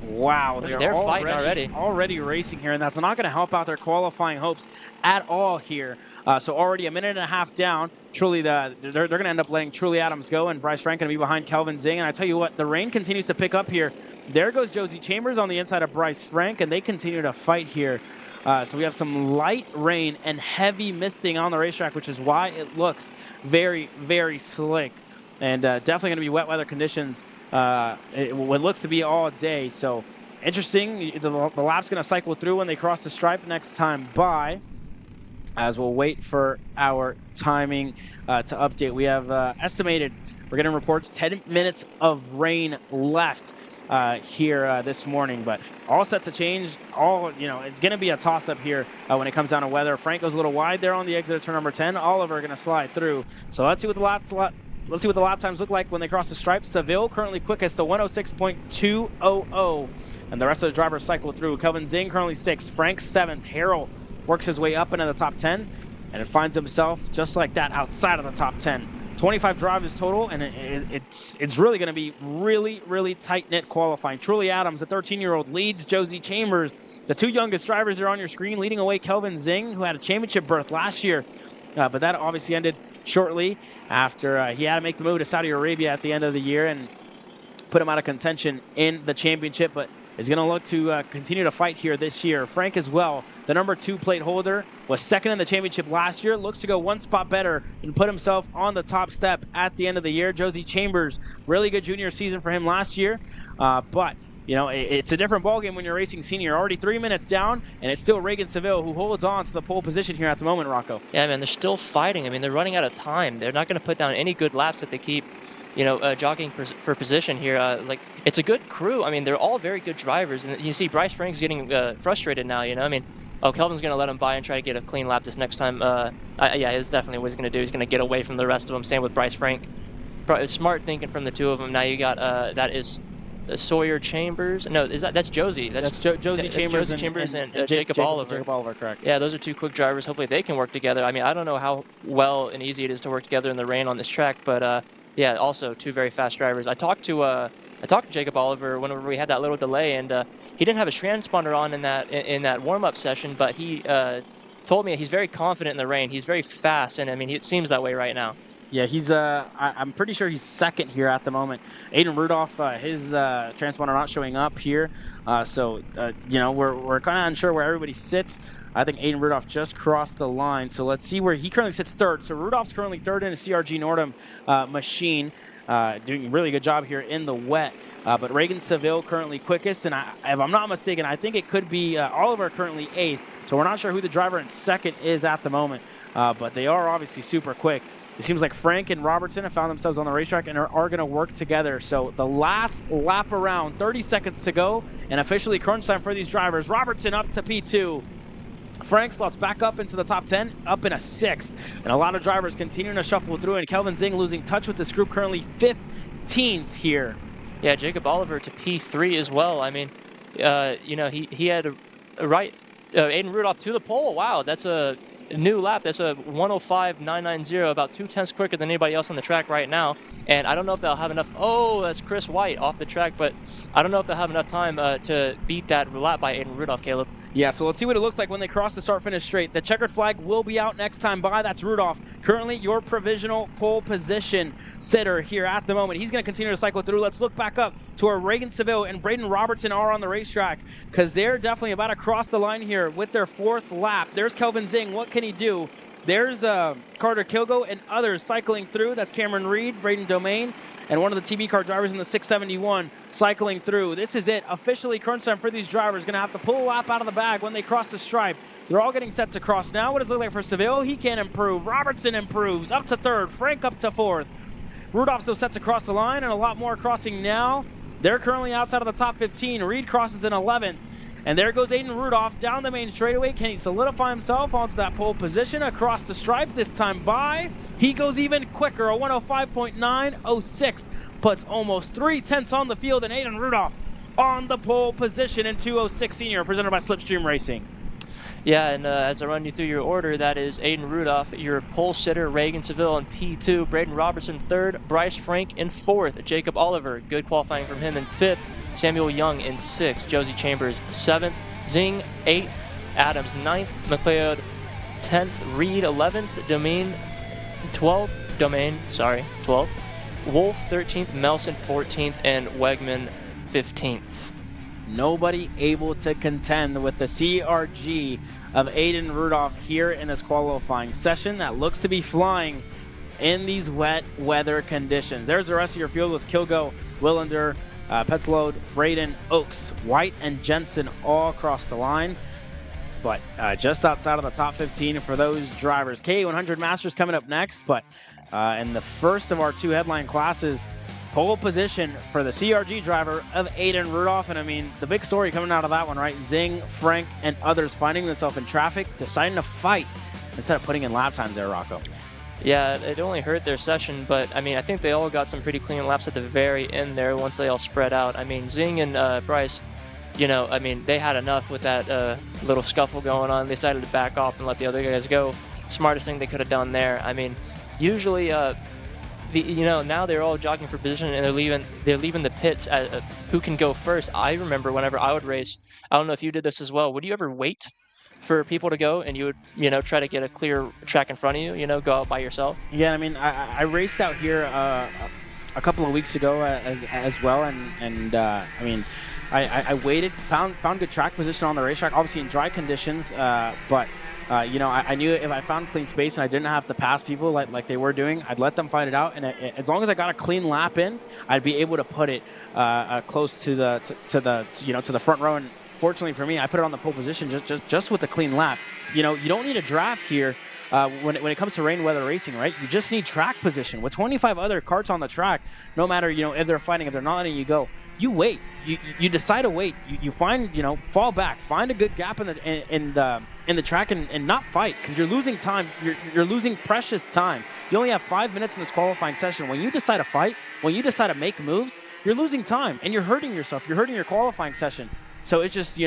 A: wow,
B: they're fighting already.
A: Already racing here, and that's not going to help out their qualifying hopes at all here. So already a minute and a half down. Truly, they're going to end up letting Truly Adams go, and Bryce Frank going to be behind Kelvin Zing. And I tell you what, the rain continues to pick up here. There goes Josie Chambers on the inside of Bryce Frank, and they continue to fight here. So we have some light rain and heavy misting on the racetrack, which is why it looks very, very slick. And definitely going to be wet weather conditions. What looks to be all day. So interesting. The lap's going to cycle through when they cross the stripe next time by, as we'll wait for our timing to update. We have estimated, we're getting reports, 10 minutes of rain left here this morning, but all set to change. It's going to be a toss-up here when it comes down to weather. Frank goes a little wide there on the exit of turn number 10. Oliver going to slide through. So let's see what the lap times look like when they cross the stripe. Seville currently quickest to 106.200, and the rest of the drivers cycle through. Kelvin Zing currently 6th. Frank 7th. Harrell works his way up into the top 10, and it finds himself just like that outside of the top 10. 25 drivers total, and it's really going to be really, really tight-knit qualifying. Truly Adams, the 13-year-old, leads Josie Chambers. The two youngest drivers are on your screen, leading away Kelvin Zing, who had a championship berth last year, but that obviously ended shortly after he had to make the move to Saudi Arabia at the end of the year and put him out of contention in the championship, but is going to look to continue to fight here this year. Frank as well, the number 2 plate holder, was second in the championship last year, looks to go one spot better and put himself on the top step at the end of the year. Josie Chambers, really good junior season for him last year, but it's a different ballgame when you're racing senior. Already 3 minutes down, and it's still Reagan Seville who holds on to the pole position here at the moment, Rocco.
B: Yeah, man, they're still fighting. I mean, they're running out of time. They're not going to put down any good laps if they keep jogging for position here. It's a good crew. I mean, they're all very good drivers. And you see Bryce Frank's getting frustrated now, I mean, Kelvin's going to let him by and try to get a clean lap this next time. He's definitely what he's going to do. He's going to get away from the rest of them. Same with Bryce Frank. Smart thinking from the two of them. Now you got, that is Sawyer Chambers. No, that's Josie. That's
A: Josie Chambers,
B: and Jacob Oliver.
A: Jacob Oliver, correct.
B: Yeah, those are two quick drivers. Hopefully they can work together. I mean, I don't know how well and easy it is to work together in the rain on this track, but yeah, also two very fast drivers. I talked to Jacob Oliver whenever we had that little delay, and he didn't have his transponder on in that warm-up session, but he told me he's very confident in the rain. He's very fast, and I mean, it seems that way right now.
A: Yeah, he's. I'm pretty sure he's second here at the moment. Aiden Rudolph, his transponder not showing up here, so we're kind of unsure where everybody sits. I think Aiden Rudolph just crossed the line, so let's see where he currently sits third. So Rudolph's currently third in a CRG Nordum machine, doing a really good job here in the wet. But Reagan Seville currently quickest, and if I'm not mistaken, I think it could be Oliver currently eighth. So we're not sure who the driver in second is at the moment, but they are obviously super quick. It seems like Frank and Robertson have found themselves on the racetrack and are going to work together. So the last lap around, 30 seconds to go, and officially crunch time for these drivers. Robertson up to P2. Frank slots back up into the top 10, up in a 6th. And a lot of drivers continuing to shuffle through, and Kelvin Zing losing touch with this group, currently 15th here.
B: Yeah, Jacob Oliver to P3 as well. I mean, he had a right, Aiden Rudolph to the pole. Wow, that's a new lap. That's a 105.990, about 2/10 quicker than anybody else on the track right now. And I don't know if they'll have enough. Oh, that's Chris White off the track, but I don't know if they'll have enough time to beat that lap by Aiden Rudolph, Caleb.
A: Yeah, so let's see what it looks like when they cross the start-finish straight. The checkered flag will be out next time by. That's Rudolph, currently your provisional pole position sitter here at the moment. He's going to continue to cycle through. Let's look back up to where Reagan Seville and Braden Robertson are on the racetrack, because they're definitely about to cross the line here with their 4th lap. There's Kelvin Zing. What can he do? There's Carter Kilgo and others cycling through. That's Cameron Reed, Braden Domain, and one of the TB car drivers in the 671 cycling through. This is it. Officially crunch time for these drivers. Going to have to pull a lap out of the bag when they cross the stripe. They're all getting set to cross now. What does it look like for Seville? He can improve. Robertson improves. Up to 3rd. Frank up to 4th. Rudolph still set to cross the line, and a lot more crossing now. They're currently outside of the top 15. Reed crosses in 11th. And there goes Aiden Rudolph down the main straightaway. Can he solidify himself onto that pole position across the stripe this time by? He goes even quicker, a 105.906. Puts almost 3/10 on the field, and Aiden Rudolph on the pole position in 206 Senior, presented by Slipstream Racing.
B: Yeah, and as I run you through your order, that is Aiden Rudolph, your pole sitter, Reagan Seville in P2, Braden Robertson 3rd, Bryce Frank in 4th, Jacob Oliver, good qualifying from him in 5th, Samuel Young in 6th, Josie Chambers 7th, Zing 8th, Adams 9th, McLeod 10th, Reed 11th, Domain 12th, Wolf 13th, Melson 14th, and Wegman 15th.
A: Nobody able to contend with the CRG of Aiden Rudolph here in this qualifying session that looks to be flying in these wet weather conditions. There's the rest of your field with Kilgo, Willander, Petzlode, Braden, Oaks, White, and Jensen all across the line. But just outside of the top 15 for those drivers. K100 Masters coming up next, but in the first of our 2 headline classes, pole position for the CRG driver of Aiden Rudolph. And I mean, the big story coming out of that one, right? Zing, Frank, and others finding themselves in traffic, deciding to fight instead of putting in lap times there, Rocco.
B: Yeah, it only hurt their session, but I mean, I think they all got some pretty clean laps at the very end there once they all spread out. I mean, Zing and Bryce, I mean, they had enough with that little scuffle going on. They decided to back off and let the other guys go. Smartest thing they could have done there. I mean, usually, now they're all jogging for position and they're leaving the pits at who can go first. I remember whenever I would race, I don't know if you did this as well. Would you ever wait for people to go and you would, try to get a clear track in front of you, go out by yourself?
A: Yeah, I mean, I raced out here a couple of weeks ago as well, and I mean, I waited, found good track position on the racetrack, obviously in dry conditions, but I knew if I found clean space and I didn't have to pass people like they were doing, I'd let them fight it out. And as long as I got a clean lap in, I'd be able to put it close to the front row. And fortunately for me, I put it on the pole position just with a clean lap. You don't need a draft here when it comes to rain weather racing, right? You just need track position. With 25 other karts on the track, no matter if they're fighting, if they're not letting you go, you wait. You decide to wait. You find fall back, find a good gap in the track and not fight, because you're losing time. You're losing precious time. You only have 5 minutes in this qualifying session. When you decide to fight, when you decide to make moves, you're losing time and you're hurting yourself. You're hurting your qualifying session. So it's just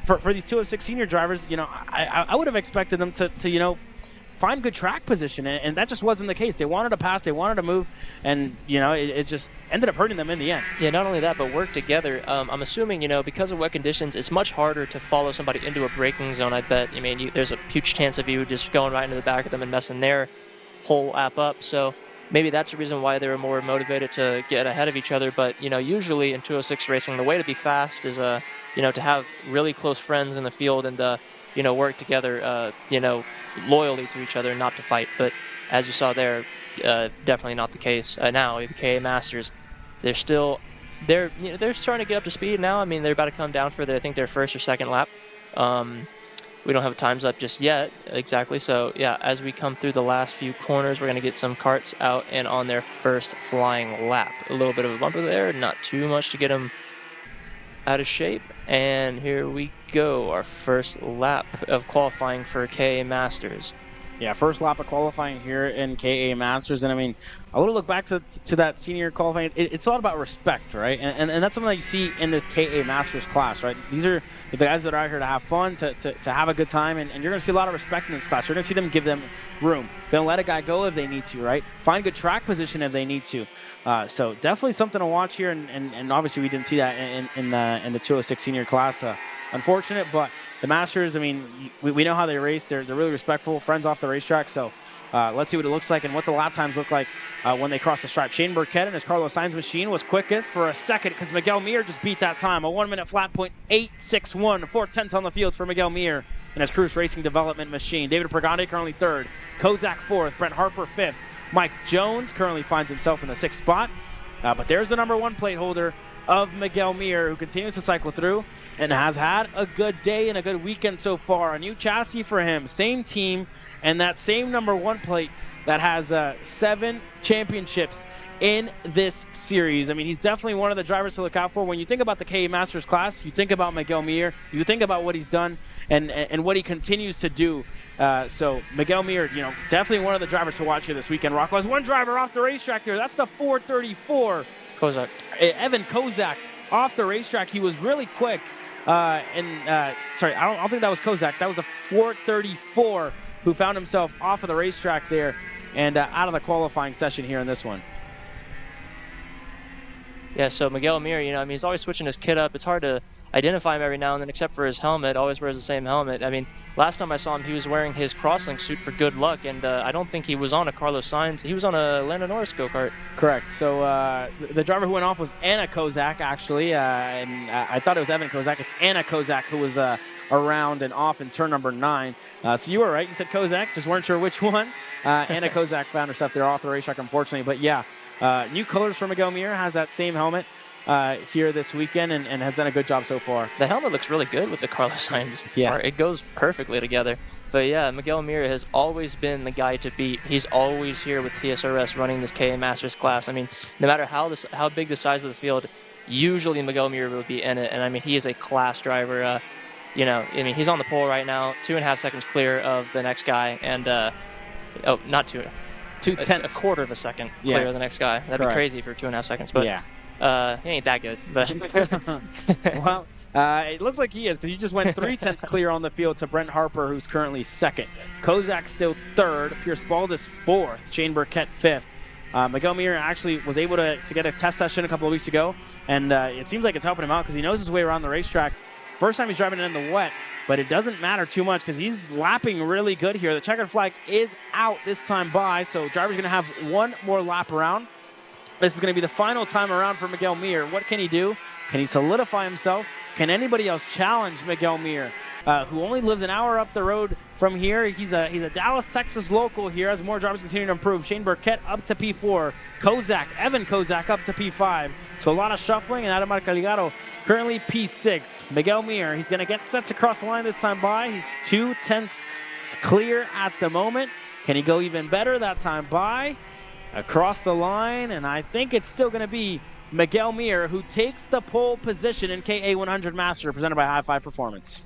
A: for these 206 senior drivers, I would have expected them to find good track position, and that just wasn't the case. They wanted to pass, they wanted to move, and it just ended up hurting them in the end.
B: Yeah, not only that, but work together. I'm assuming because of wet conditions, it's much harder to follow somebody into a braking zone. I bet. I mean, there's a huge chance of you just going right into the back of them and messing their whole app up. So maybe that's the reason why they were more motivated to get ahead of each other. But, usually in 206 racing, the way to be fast is, to have really close friends in the field and, work together, loyally to each other, not to fight. But as you saw there, definitely not the case. Now, the KA Masters, they're starting to get up to speed now. I mean, they're about to come down for their first or second lap. We don't have times up just yet, exactly. So, yeah, as we come through the last few corners, we're going to get some karts out and on their first flying lap. A little bit of a bumper there, not too much to get them out of shape. And here we go, our first lap of qualifying for KA Masters.
A: Yeah, first lap of qualifying here in KA Masters. And I mean, I want to look back to that senior qualifying. It's a lot about respect, right? And that's something that you see in this KA Masters class, right? These are the guys that are out here to have fun, to have a good time. And you're going to see a lot of respect in this class. You're going to see them give them room. Going to let a guy go if they need to, right? Find good track position if they need to. So definitely something to watch here. And obviously we didn't see that in the 206 senior class. Unfortunate, but the Masters, I mean, we know how they race. They're really respectful, friends off the racetrack. So let's see what it looks like and what the lap times look like when they cross the stripe. Shane Burkett and his Carlos Sainz machine was quickest for a second because Miguel Mir just beat that time. A 1 minute flat point, 8.61, 4/10 on the field for Miguel Mir and his Cruise Racing Development machine. David Pregante currently third. Kozak fourth. Brent Harper fifth. Mike Jones currently finds himself in the sixth spot. But there's the number 1 plate holder of Miguel Mir, who continues to cycle through and has had a good day and a good weekend so far. A new chassis for him, same team, and that same number 1 plate that has 7 championships in this series. I mean, he's definitely one of the drivers to look out for. When you think about the KA Masters class, you think about Miguel Mir, you think about what he's done and what he continues to do. So Miguel Mir, definitely one of the drivers to watch here this weekend. Rocco has one driver off the racetrack there. That's the 434.
B: Kozak.
A: Evan Kozak off the racetrack. He was really quick. Sorry, I don't think that was Kozak. That was the 434 who found himself off of the racetrack there and out of the qualifying session here in this one.
B: Yeah, so Miguel Mir, he's always switching his kit up. It's hard to identify him every now and then, except for his helmet. Always wears the same helmet. I mean, last time I saw him, he was wearing his crosslink suit for good luck, and I don't think he was on a Carlos Sainz. He was on a Lando Norris go-kart.
A: Correct. So the driver who went off was Anna Kozak, actually, and I thought it was Evan Kozak. It's Anna Kozak who was around and off in turn number 9. So you were right. You said Kozak, just weren't sure which one. Anna Kozak found herself there off the racetrack, unfortunately. But yeah, new colors for Miguel Mir, has that same helmet here this weekend and has done a good job so far.
B: The helmet looks really good with the Carlos Sainz.
A: Yeah.
B: It goes perfectly together. But yeah, Miguel Mir has always been the guy to beat. He's always here with TSRS running this KA Masters class. I mean, no matter how big the size of the field, usually Miguel Mir will be in it. And I mean, he is a class driver. He's on the pole right now, 2.5 seconds clear of the next guy. And, not 2/10. A quarter of a second clear of the next guy. That'd be crazy for 2.5 seconds. But yeah. He ain't that good, but
A: well, it looks like he is, because he just went 3/10 clear on the field to Brent Harper, who's currently second. Kozak still third. Pierce Baldus fourth. Shane Burkett fifth. Miguel Mir actually was able to get a test session a couple of weeks ago, and it seems like it's helping him out because he knows his way around the racetrack. First time he's driving it in the wet, but it doesn't matter too much because he's lapping really good here. The checkered flag is out this time by, so driver's going to have one more lap around. This is going to be the final time around for Miguel Mir. What can he do? Can he solidify himself? Can anybody else challenge Miguel Mir, who only lives an hour up the road from here? He's a Dallas, Texas local here as more drivers continue to improve. Shane Burkett up to P4. Evan Kozak up to P5. So a lot of shuffling, and Adam Caligaro currently P6. Miguel Mir, he's going to get set to cross the line this time by. He's 2/10 clear at the moment. Can he go even better that time by? Across the line, and I think it's still going to be Miguel Mir who takes the pole position in KA 100 Master, presented by High Five Performance.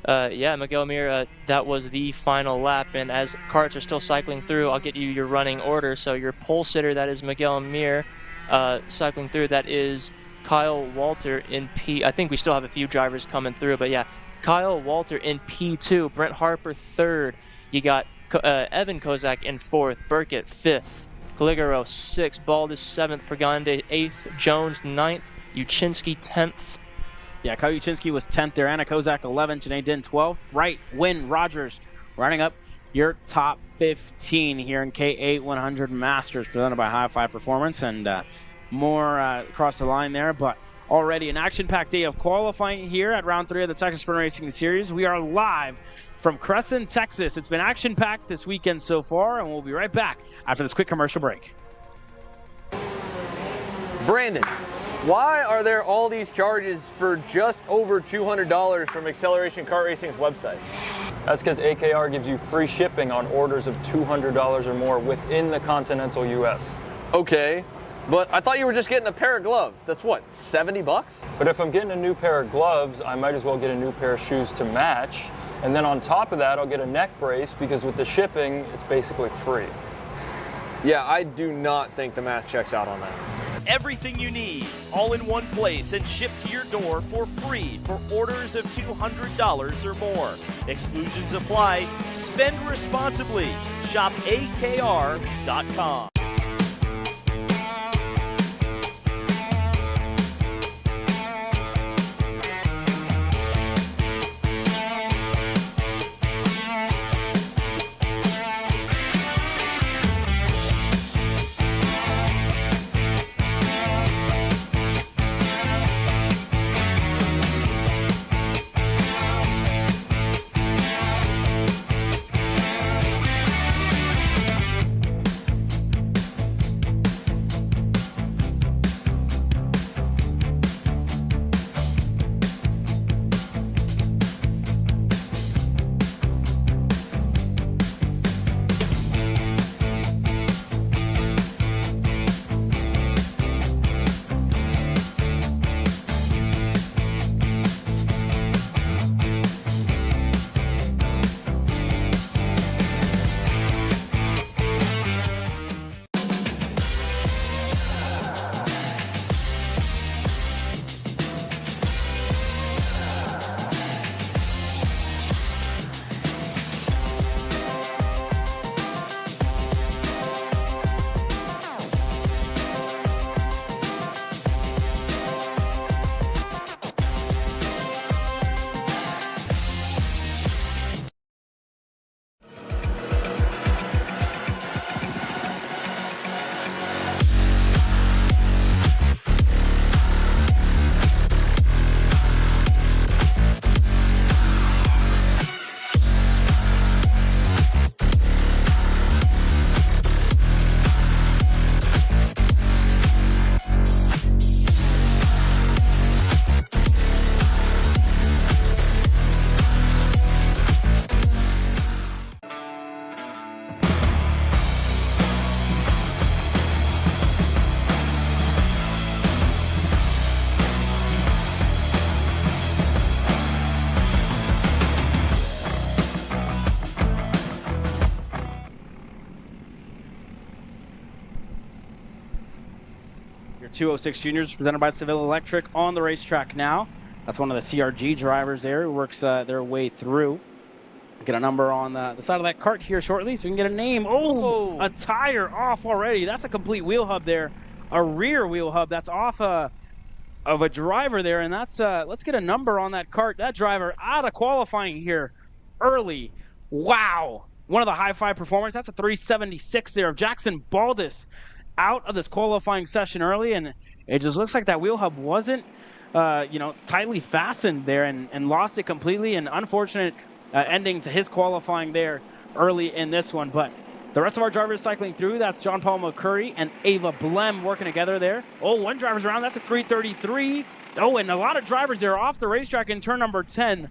B: Yeah, Miguel Mir, that was the final lap, and as karts are still cycling through, I'll get you your running order. So your pole sitter, that is Miguel Mir, cycling through, that is Kyle Walter in P. I think we still have a few drivers coming through, but yeah, Kyle Walter in P2, Brent Harper third, you got Evan Kozak in fourth, Burkett fifth, Caligaro 6th, Baldus 7th, Pregande 8th, Jones 9th, Uchinsky 10th.
A: Yeah, Kyle Uchinsky was 10th there. Anna Kozak 11th, Janae Din 12th. Right, Wynn Rogers running up your top 15 here in K8 100 Masters, presented by High Five Performance, and more across the line there. But already an action-packed day of qualifying here at round 3 of the Texas Sprint Racing Series. We are live from Cresson, Texas. It's been action-packed this weekend so far, and we'll be right back after this quick commercial break.
D: Brandon, why are there all these charges for just over $200 from Acceleration Kart Racing's website?
H: That's because AKR gives you free shipping on orders of $200 or more within the continental US.
D: Okay, but I thought you were just getting a pair of gloves. That's what, 70 bucks?
H: But if I'm getting a new pair of gloves, I might as well get a new pair of shoes to match. And then on top of that, I'll get a neck brace because with the shipping, it's basically free.
D: Yeah, I do not think the math checks out on that.
F: Everything you need, all in one place and shipped to your door for free for orders of $200 or more. Exclusions apply. Spend responsibly. Shop AKR.com.
A: Your 206 Juniors presented by Seville Electric on the racetrack now. That's one of the CRG drivers there who works their way through. Get a number on the side of that cart here shortly so we can get a name. Oh, a tire off already. That's a complete wheel hub there. A rear wheel hub that's off of a driver there, and that's let's get a number on that cart. That driver out of qualifying here early. Wow. One of the High Five Performance. That's a 376 there of Jackson Baldus out of this qualifying session early, and it just looks like that wheel hub wasn't tightly fastened there and lost it completely. An unfortunate ending to his qualifying there early in this one. But the rest of our drivers cycling through, that's John Paul McCurry and Ava Blem working together there. Oh, one driver's around, that's a 333. Oh, and a lot of drivers there off the racetrack in turn number 10.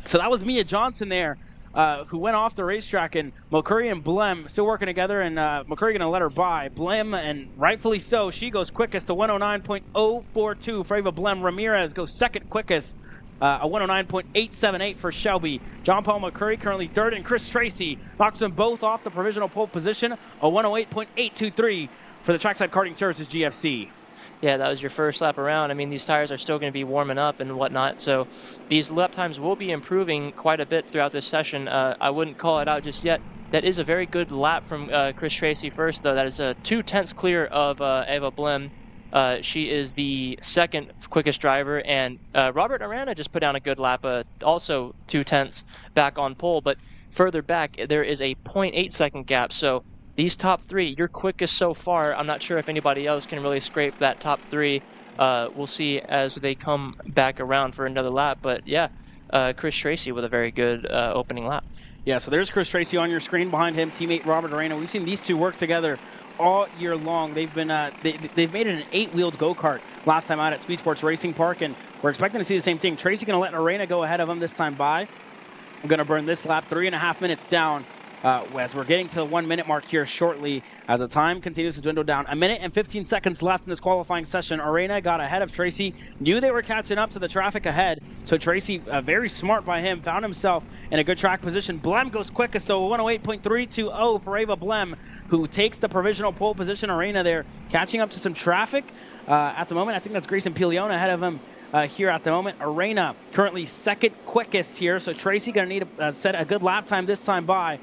A: So that was Mia Johnson there, who went off the racetrack, and McCurry and Blem still working together, and McCurry going to let her by. Blem, and rightfully so, she goes quickest, to 109.042 for Ava Blem. Ramirez goes second quickest, a 109.878 for Shelby. John Paul McCurry currently third, and Chris Tracy knocks them both off the provisional pole position, a 108.823 for the Trackside Karting Services GFC.
B: Yeah, that was your first lap around. I mean, these tires are still going to be warming up and whatnot, so these lap times will be improving quite a bit throughout this session. I wouldn't call it out just yet. That is a very good lap from Chris Tracy first, though. That is 2/10 clear of Ava Blem. She is the second quickest driver, and Robert Arana just put down a good lap, also 2/10 back on pole. But further back, there is a 0.8 second gap. So these top 3, your quickest so far. I'm not sure if anybody else can really scrape that top 3. We'll see as they come back around for another lap. But yeah, Chris Tracy with a very good opening lap.
A: Yeah, so there's Chris Tracy on your screen. Behind him, teammate Robert Arena. We've seen these two work together all year long. They've been they've made it an 8-wheeled go-kart last time out at Speed Sports Racing Park, and we're expecting to see the same thing. Tracy going to let Arena go ahead of him this time by. I'm going to burn this lap 3.5 minutes down. As we're getting to the 1 minute mark here shortly, as the time continues to dwindle down. 1 minute and 15 seconds left in this qualifying session. Arena got ahead of Tracy, knew they were catching up to the traffic ahead, so Tracy, very smart by him, found himself in a good track position. Blem goes quickest though, 108.320 for Ava Blem, who takes the provisional pole position. Arena there, catching up to some traffic at the moment. I think that's Grayson Piliona ahead of him. Here at the moment. Arena currently second quickest here, so Tracy going to need to set a good lap time this time by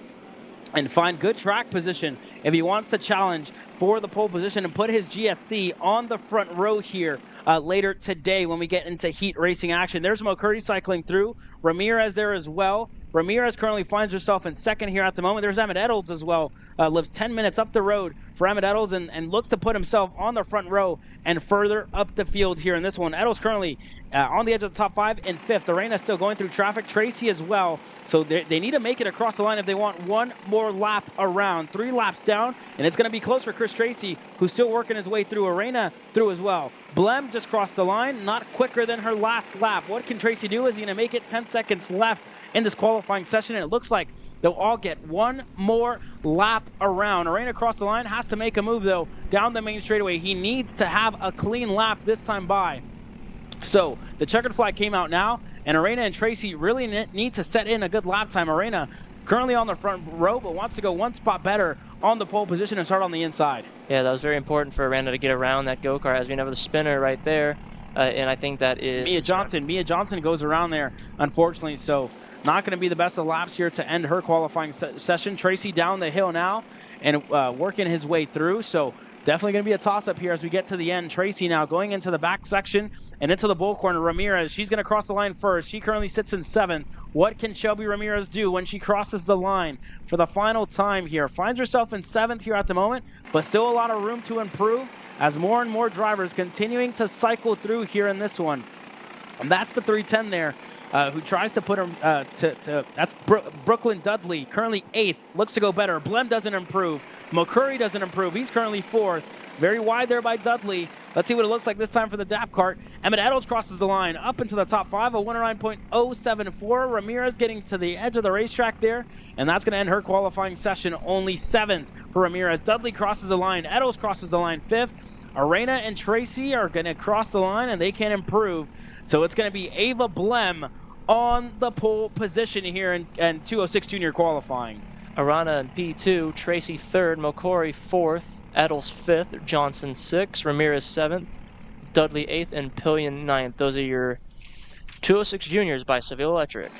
A: and find good track position if he wants to challenge for the pole position and put his GFC on the front row here later today when we get into heat racing action. There's McCurry cycling through. Ramirez there as well. Ramirez currently finds herself in second here at the moment. There's Emmett Edels as well. Lives 10 minutes up the road for Emmett Edels and looks to put himself on the front row and further up the field here in this one. Edels currently on the edge of the top 5 in 5th. Arena still going through traffic. Tracy as well. So they need to make it across the line if they want one more lap around. 3 laps down, and it's going to be close for Chris Tracy, who's still working his way through. Arena through as well. Blem just crossed the line, not quicker than her last lap. What can Tracy do? Is he going to make it? 10 seconds left in this qualifying session, and it looks like they'll all get one more lap around. Arena across the line has to make a move, though, down the main straightaway. He needs to have a clean lap this time by. So the checkered flag came out now, and Arena and Tracy really need to set in a good lap time. Arena currently on the front row, but wants to go one spot better on the pole position and start on the inside.
B: Yeah, that was very important for Arena to get around that go-kart, as we know the spinner right there. And I think that is
A: Mia Johnson. Mia Johnson goes around there, unfortunately, so not going to be the best of laps here to end her qualifying session. Tracy down the hill now and working his way through, so definitely going to be a toss-up here as we get to the end. Tracy now going into the back section and into the bull corner. Ramirez, she's going to cross the line first. She currently sits in 7th. What can Shelby Ramirez do when she crosses the line for the final time here? Finds herself in 7th here at the moment, but still a lot of room to improve as more and more drivers continuing to cycle through here in this one. And that's the 310 there. Who tries to put him that's Brooklyn Dudley, currently 8th, looks to go better. Blem doesn't improve. McCurry doesn't improve. He's currently 4th. Very wide there by Dudley. Let's see what it looks like this time for the DAP kart. Emmett Edels crosses the line up into the top 5, a 109.074. Ramirez getting to the edge of the racetrack there, and that's going to end her qualifying session. Only 7th for Ramirez. Dudley crosses the line. Edels crosses the line 5th. Arena and Tracy are going to cross the line, and they can't improve. So it's going to be Ava Blem on the pole position here in 206 junior qualifying.
B: Arana in P2, Tracy 3rd, Mokori 4th, Edels 5th, Johnson 6th, Ramirez 7th, Dudley 8th, and Pillion 9th. Those are your 206 juniors by Seville Electric.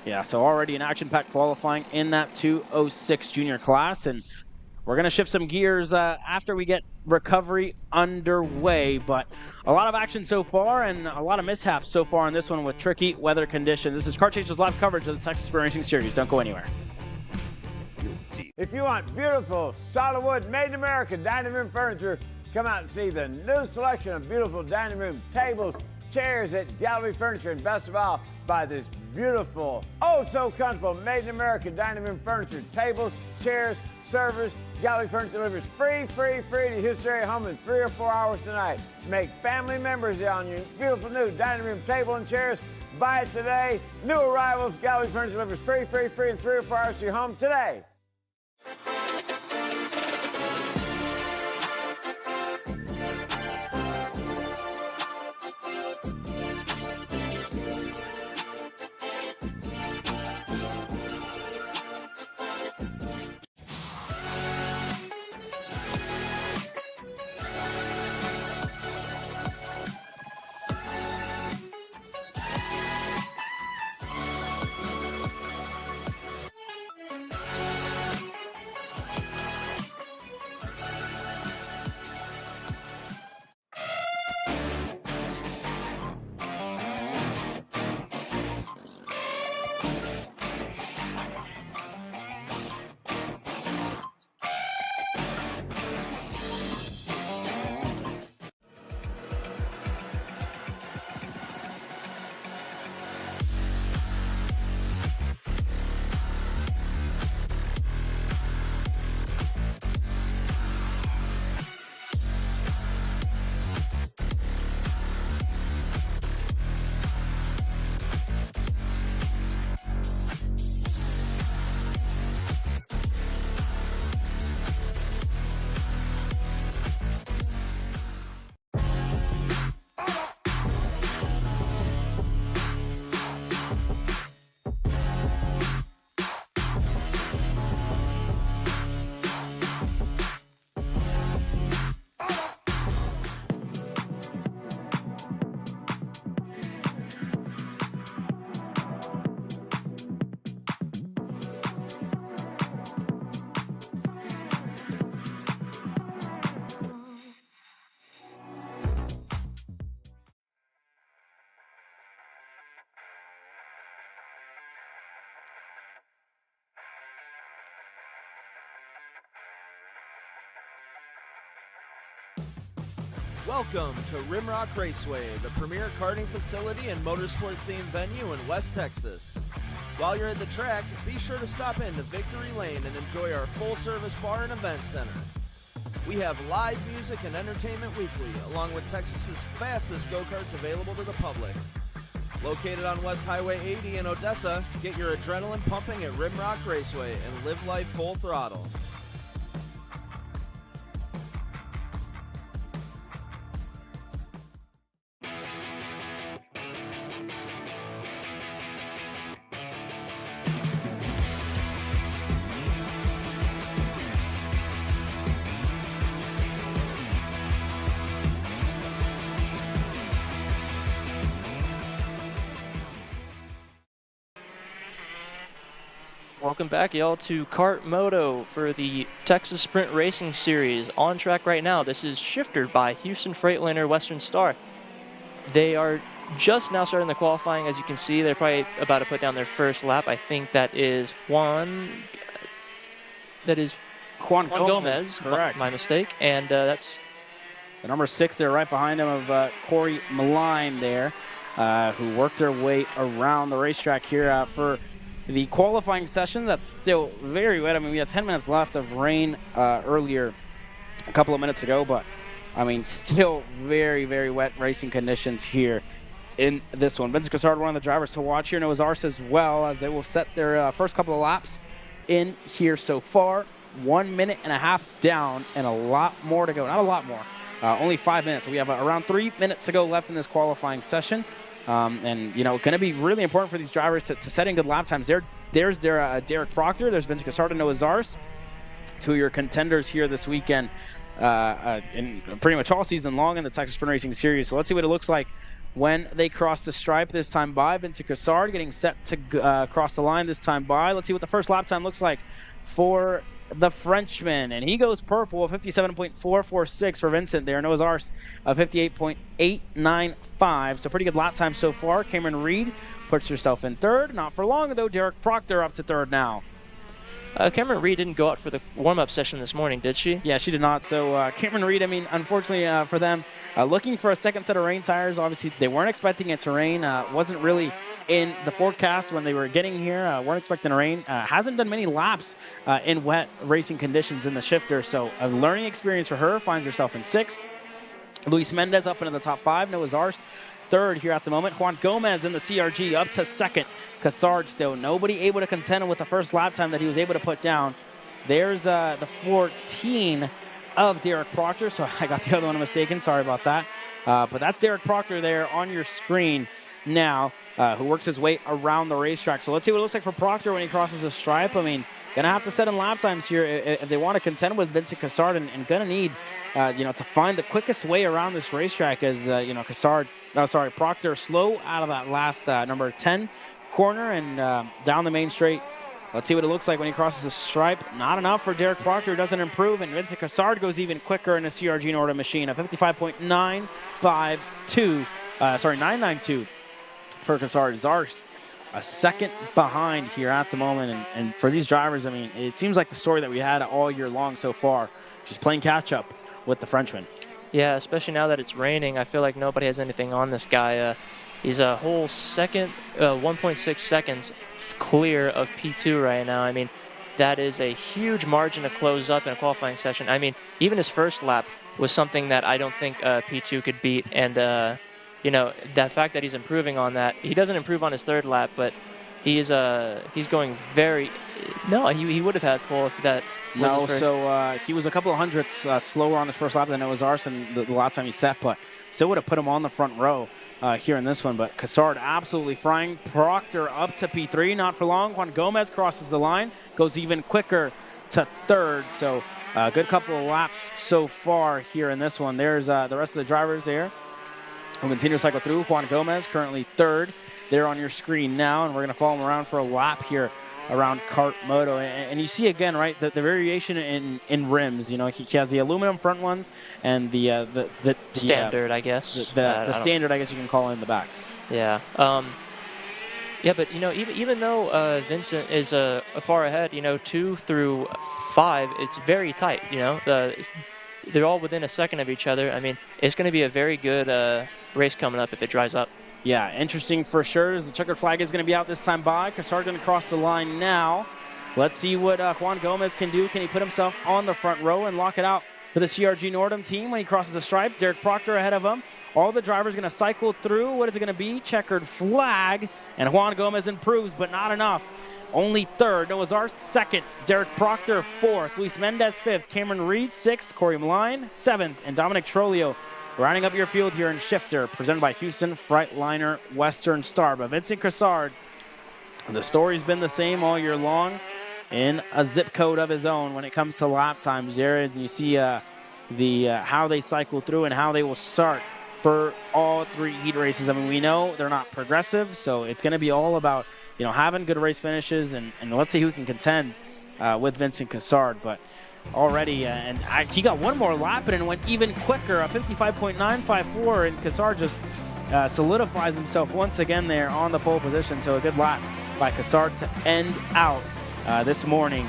A: Yeah, so already an action-packed qualifying in that 206 junior class, and we're going to shift some gears after we get recovery underway, but a lot of action so far and a lot of mishaps so far in this one with tricky weather conditions. This is Kart Chaser's live coverage of the Texas Sprint Racing Series. Don't go anywhere.
I: If you want beautiful, solid wood, made in America dining room furniture, come out and see the new selection of beautiful dining room tables, chairs at Gallery Furniture, and best of all, buy this beautiful, oh so comfortable, made in America dining room furniture, tables, chairs, servers. Gallery Furniture delivers free to Houston area home in 3 or 4 hours tonight. Make family members on your beautiful new dining room table and chairs. Buy it today. New arrivals, Gallery Furniture delivers free in 3 or 4 hours to your home today.
G: Welcome to Rimrock Raceway, the premier karting facility and motorsport-themed venue in West Texas. While you're at the track, be sure to stop into Victory Lane and enjoy our full-service bar and event center. We have live music and entertainment weekly, along with Texas's fastest go-karts available to the public. Located on West Highway 80 in Odessa, get your adrenaline pumping at Rimrock Raceway and live life full throttle.
B: Welcome back, y'all, to KartMoto for the Texas Sprint Racing Series. On track right now, this is shifted by Houston Freightliner Western Star. They are just now starting the qualifying. As you can see, they're probably about to put down their first lap. I think that is Juan Gomez.
A: Correct.
B: My mistake. And that's
A: the number 6 there right behind him of Corey Maline there, who worked their way around the racetrack here for the qualifying session. That's still very wet. I mean, we had 10 minutes left of rain earlier a couple of minutes ago, but I mean, still very, very wet racing conditions here in this one. Vincent Cassard, one of the drivers to watch here. Noah Zars as well, as they will set their first couple of laps in here so far. 1.5 minutes down and a lot more to go. Not a lot more, only 5 minutes. So we have around 3 minutes to go left in this qualifying session. And, you know, going to be really important for these drivers to set in good lap times. There's their Derek Proctor. There's Vincent Cassard and Noah Zars, two of your contenders here this weekend in pretty much all season long in the Texas Sprint Racing Series. So let's see what it looks like when they cross the stripe this time by. Vincent Cassard getting set to cross the line this time by. Let's see what the first lap time looks like for the Frenchman, and he goes purple, 57.446 for Vincent there. Noah Zars of 58.895, so pretty good lap time so far. Cameron Reed puts herself in third. Not for long, though. Derek Proctor up to third now.
B: Cameron Reed didn't go out for the warm-up session this morning, did she?
A: Yeah, she did not. So Cameron Reed, I mean, unfortunately for them, looking for a second set of rain tires. Obviously, they weren't expecting it to rain. Wasn't really in the forecast when they were getting here. Weren't expecting rain. Hasn't done many laps in wet racing conditions in the shifter. So a learning experience for her. Finds herself in 6th. Luis Mendez up into the top 5. Noah Zars third here at the moment. Juan Gomez in the CRG up to 2nd. Cassard still nobody able to contend with the first lap time that he was able to put down. There's the 14 of Derek Proctor. So I got the other one mistaken. Sorry about that. But that's Derek Proctor there on your screen now, who works his way around the racetrack. So let's see what it looks like for Proctor when he crosses the stripe. I mean, going to have to set in lap times here if they want to contend with Vincent Cassard, and going to need, to find the quickest way around this racetrack as, Proctor slow out of that last number 10 corner and down the main straight. Let's see what it looks like when he crosses the stripe. Not enough for Derek Proctor. Doesn't improve, and Vincent Cassard goes even quicker in a CRG Norda machine. A 992 for Cassard. Zars a second behind here at the moment, and for these drivers, I mean, it seems like the story that we had all year long so far, just playing catch-up with the Frenchman.
B: Yeah, especially now that it's raining, I feel like nobody has anything on this guy. He's a whole second, 1.6 seconds clear of P2 right now. I mean, that is a huge margin to close up in a qualifying session. I mean, even his first lap was something that I don't think P2 could beat, and that fact that he's improving on that. He doesn't improve on his third lap, but he's going very. No, he would have had pole if that.
A: No, so he was a couple of hundredths slower on his first lap than it was Arson the lap time he set, but still would have put him on the front row here in this one. But Cassard absolutely frying. Proctor up to P3, not for long. Juan Gomez crosses the line, goes even quicker to third. So a good couple of laps so far here in this one. There's the rest of the drivers there who continue to cycle through. Juan Gomez currently third there on your screen now, and we're going to follow him around for a lap here around KartMoto. And you see again, right, the variation in rims. You know, he has the aluminum front ones and the
B: standard, I guess.
A: The standard, I guess you can call it, in the back.
B: Yeah. Yeah, but even though Vincent is far ahead, 2 through 5, it's very tight. they're all within a second of each other. I mean, it's going to be a very good race coming up if it dries up.
A: Yeah, interesting for sure. As the checkered flag is going to be out this time by. Cassard going to cross the line now. Let's see what Juan Gomez can do. Can he put himself on the front row and lock it out for the CRG Nordum team when he crosses the stripe? Derek Proctor ahead of him. All the drivers going to cycle through. What is it going to be? Checkered flag. And Juan Gomez improves, but not enough. Only third. Noah Zar second. Derek Proctor fourth. Luis Mendez fifth. Cameron Reed sixth. Corey Maline seventh. And Dominic Trolio rounding up your field here in Shifter, presented by Houston Freightliner Western Star. But Vincent Cassard, the story's been the same all year long in a zip code of his own when it comes to lap times. Jared, you see how they cycle through and how they will start for all three heat races. I mean, we know they're not progressive, so it's going to be all about, you know, having good race finishes, and let's see who can contend with Vincent Cassard. But already, he got one more lap in and went even quicker, a 55.954, and Cassard just solidifies himself once again there on the pole position. So a good lap by Cassard to end out this morning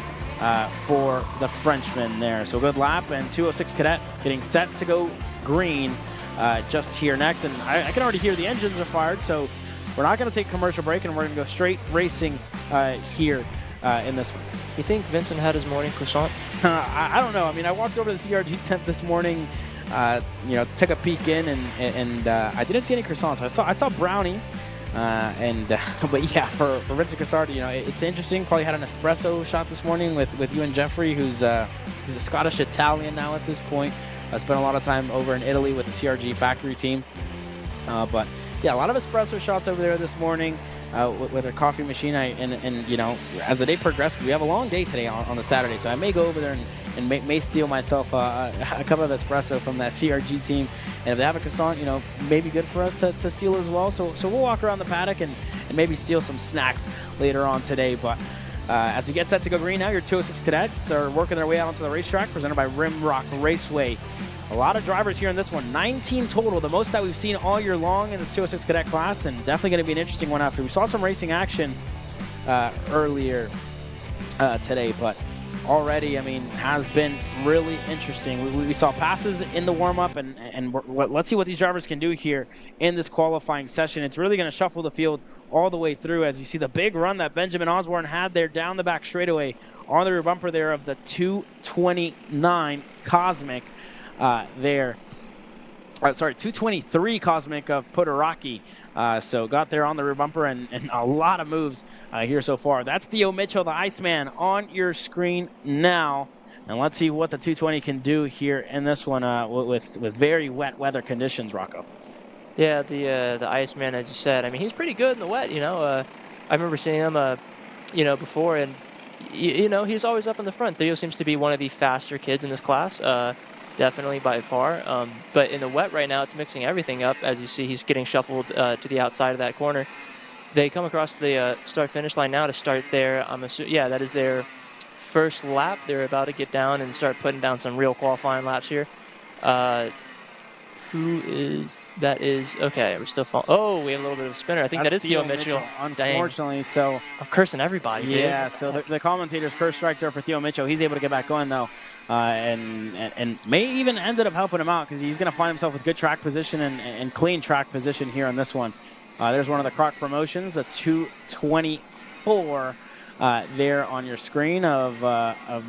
A: for the Frenchman there. So a good lap, and 206 Cadet getting set to go green just here next. And I can already hear the engines are fired, so we're not going to take a commercial break, and we're going to go straight racing here in this one.
B: You think Vincent had his morning croissant?
A: I don't know. I mean, I walked over to the CRG tent this morning, took a peek in, and I didn't see any croissants. I saw brownies, but yeah, for Vincent Cassard, it's interesting. Probably had an espresso shot this morning with you and Jeffrey, who's a Scottish Italian now at this point. I spent a lot of time over in Italy with the CRG factory team, but yeah, a lot of espresso shots over there this morning. With our coffee machine, as the day progresses, we have a long day today on the Saturday, so I may go over there and may steal myself a cup of espresso from that CRG team, and if they have a croissant, maybe good for us to steal as well. So we'll walk around the paddock and maybe steal some snacks later on today. But as we get set to go green now, your 206 Cadets are working their way out onto the racetrack, presented by Rimrock Raceway. A lot of drivers here in this one, 19 total, the most that we've seen all year long in this 206 Cadet class, and definitely going to be an interesting one after. We saw some racing action earlier today, but already, has been really interesting. We saw passes in the warm-up, and let's see what these drivers can do here in this qualifying session. It's really going to shuffle the field all the way through, as you see the big run that Benjamin Osborne had there down the back straightaway on the rear bumper there of the 229 Cosmic. 223 Cosmic of Podoraki. So got there on the rear bumper and a lot of moves here so far. That's Theo Mitchell, the Iceman, on your screen now. And let's see what the 220 can do here in this one with very wet weather conditions, Rocco.
B: Yeah, the Iceman, as you said, he's pretty good in the wet, I remember seeing him, before, and, he's always up in the front. Theo seems to be one of the faster kids in this class. Definitely by far, but in the wet right now, it's mixing everything up. As you see, he's getting shuffled to the outside of that corner. They come across the start-finish line now to start their, that is their first lap. They're about to get down and start putting down some real qualifying laps here. That is, okay, we're still falling. Oh, we have a little bit of a spinner. I think that is Theo Mitchell.
A: Unfortunately,
B: Dang.
A: so.
B: I'm cursing everybody.
A: Yeah,
B: dude.
A: so the commentator's curse strikes there for Theo Mitchell. He's able to get back going, though. And may even ended up helping him out because he's going to find himself with good track position and clean track position here on this one. There's one of the Croc promotions, the 224 there on your screen of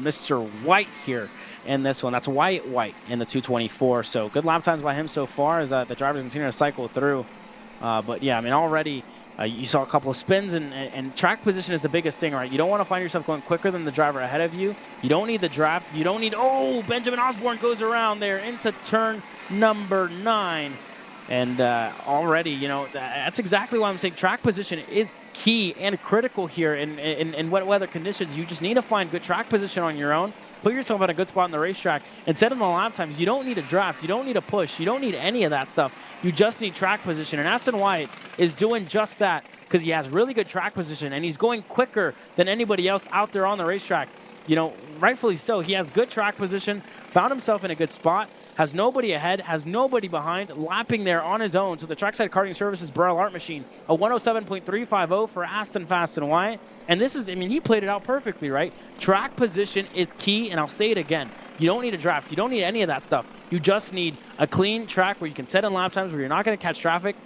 A: Mr. White here in this one. That's White in the 224. So good lap times by him so far as the drivers continue to cycle through. But yeah, already you saw a couple of spins, and track position is the biggest thing, right? You don't want to find yourself going quicker than the driver ahead of you. You don't need the draft. You don't need, Benjamin Osborne goes around there into turn number 9. And already, that's exactly why I'm saying track position is key and critical here in wet weather conditions. You just need to find good track position on your own. Put yourself at a good spot on the racetrack. And set in the lap times, you don't need a draft. You don't need a push. You don't need any of that stuff. You just need track position. And Aston Wyatt is doing just that because he has really good track position, and he's going quicker than anybody else out there on the racetrack. Rightfully so. He has good track position, found himself in a good spot. has nobody ahead, has nobody behind, lapping there on his own. So the Trackside Karting Services Burrell Art Machine, a 107.350 for Aston Fast and Wyatt. And this is, I mean, he played it out perfectly, right? Track position is key, and I'll say it again. You don't need a draft. You don't need any of that stuff. You just need a clean track where you can set in lap times, where you're not going to catch traffic.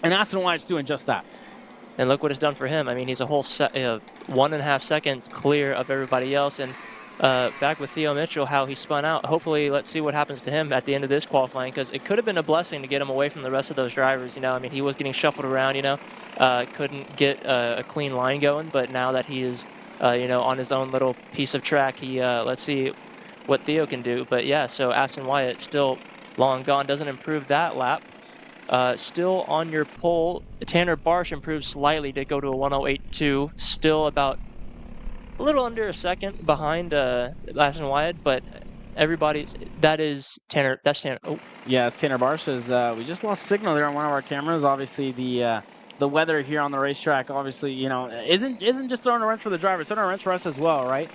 A: And Aston Wyatt's doing just that.
B: And look what it's done for him. I mean, he's a whole 1.5 seconds clear of everybody else. And back with Theo Mitchell, how he spun out. Hopefully, let's see what happens to him at the end of this qualifying, because it could have been a blessing to get him away from the rest of those drivers. You know, I mean, he was getting shuffled around. You know, couldn't get a clean line going. But now that he is, you know, on his own little piece of track, he let's see what Theo can do. But yeah, so Aston Wyatt still long gone. Doesn't improve that lap. Still on your pole, Tanner Barsh improved slightly to go to a 108.2. Still about a little under a second behind Aston Wyatt, but everybody's that's Tanner. Oh.
A: Yeah, it's Tanner Barsh. We just lost signal there on one of our cameras. Obviously, the weather here on the racetrack, obviously, you know, isn't just throwing a wrench for the driver. It's throwing a wrench for us as well, right?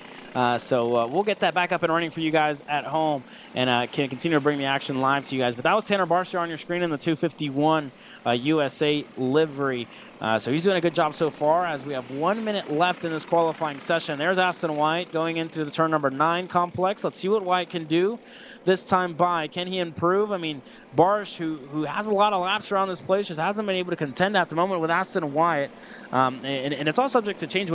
A: So we'll get that back up and running for you guys at home, and can continue to bring the action live to you guys. But that was Tanner Barsh on your screen in the 251 USA livery. So he's doing a good job so far, as we have 1 minute left in this qualifying session. There's Aston Wyatt going into the turn number 9 complex. Let's see what Wyatt can do this time by. Can he improve? I mean, Barsh, who has a lot of laps around this place, just hasn't been able to contend at the moment with Aston Wyatt. And it's all subject to change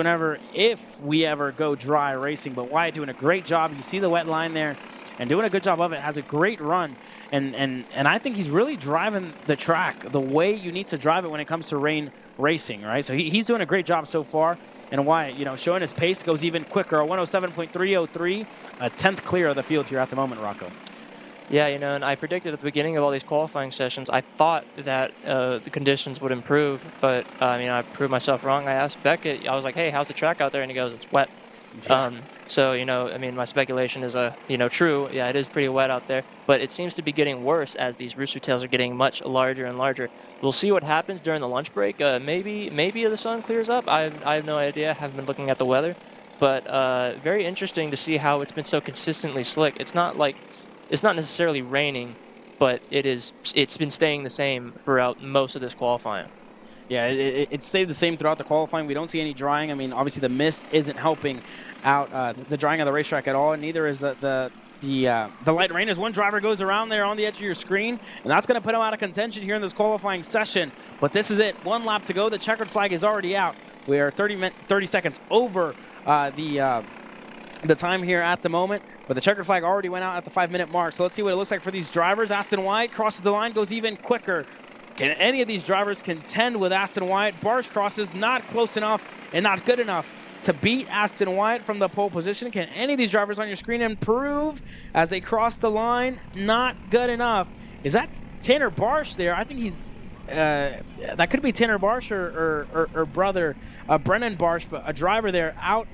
A: if we ever go dry racing. But Wyatt doing a great job. You see the wet line there, and doing a good job of it. Has a great run. And I think he's really driving the track the way you need to drive it when it comes to rain racing, right? So he's doing a great job so far. And Wyatt, you know, showing his pace, goes even quicker. A 107.303, a 10th clear of the field here at the moment, Rocco.
B: Yeah, you know, and I predicted at the beginning of all these qualifying sessions, I thought that the conditions would improve, but I mean, I proved myself wrong. I asked Beckett, I was like, hey, how's the track out there? And he goes, it's wet. So, you know, I mean, my speculation is, you know, true. Yeah, it is pretty wet out there, but it seems to be getting worse as these rooster tails are getting much larger and larger. We'll see what happens during the lunch break. Maybe the sun clears up. I have no idea. I haven't been looking at the weather, but very interesting to see how it's been so consistently slick. It's not necessarily raining, but it's been staying the same throughout most of this qualifying.
A: Yeah, it stayed the same throughout the qualifying. We don't see any drying. I mean, obviously the mist isn't helping out the drying of the racetrack at all, and neither is the light rain. As one driver goes around there on the edge of your screen, and that's going to put him out of contention here in this qualifying session. But this is it. 1 lap to go. The checkered flag is already out. We are 30 seconds over the time here at the moment, but the checkered flag already went out at the 5-minute mark. So let's see what it looks like for these drivers. Aston Wyatt crosses the line, goes even quicker. Can any of these drivers contend with Aston Wyatt? Barsh crosses, not close enough and not good enough to beat Aston Wyatt from the pole position. Can any of these drivers on your screen improve as they cross the line? Not good enough. Is that Tanner Barsh there? I think he's that could be Tanner Barsh or brother Brennan Barsh, but a driver there out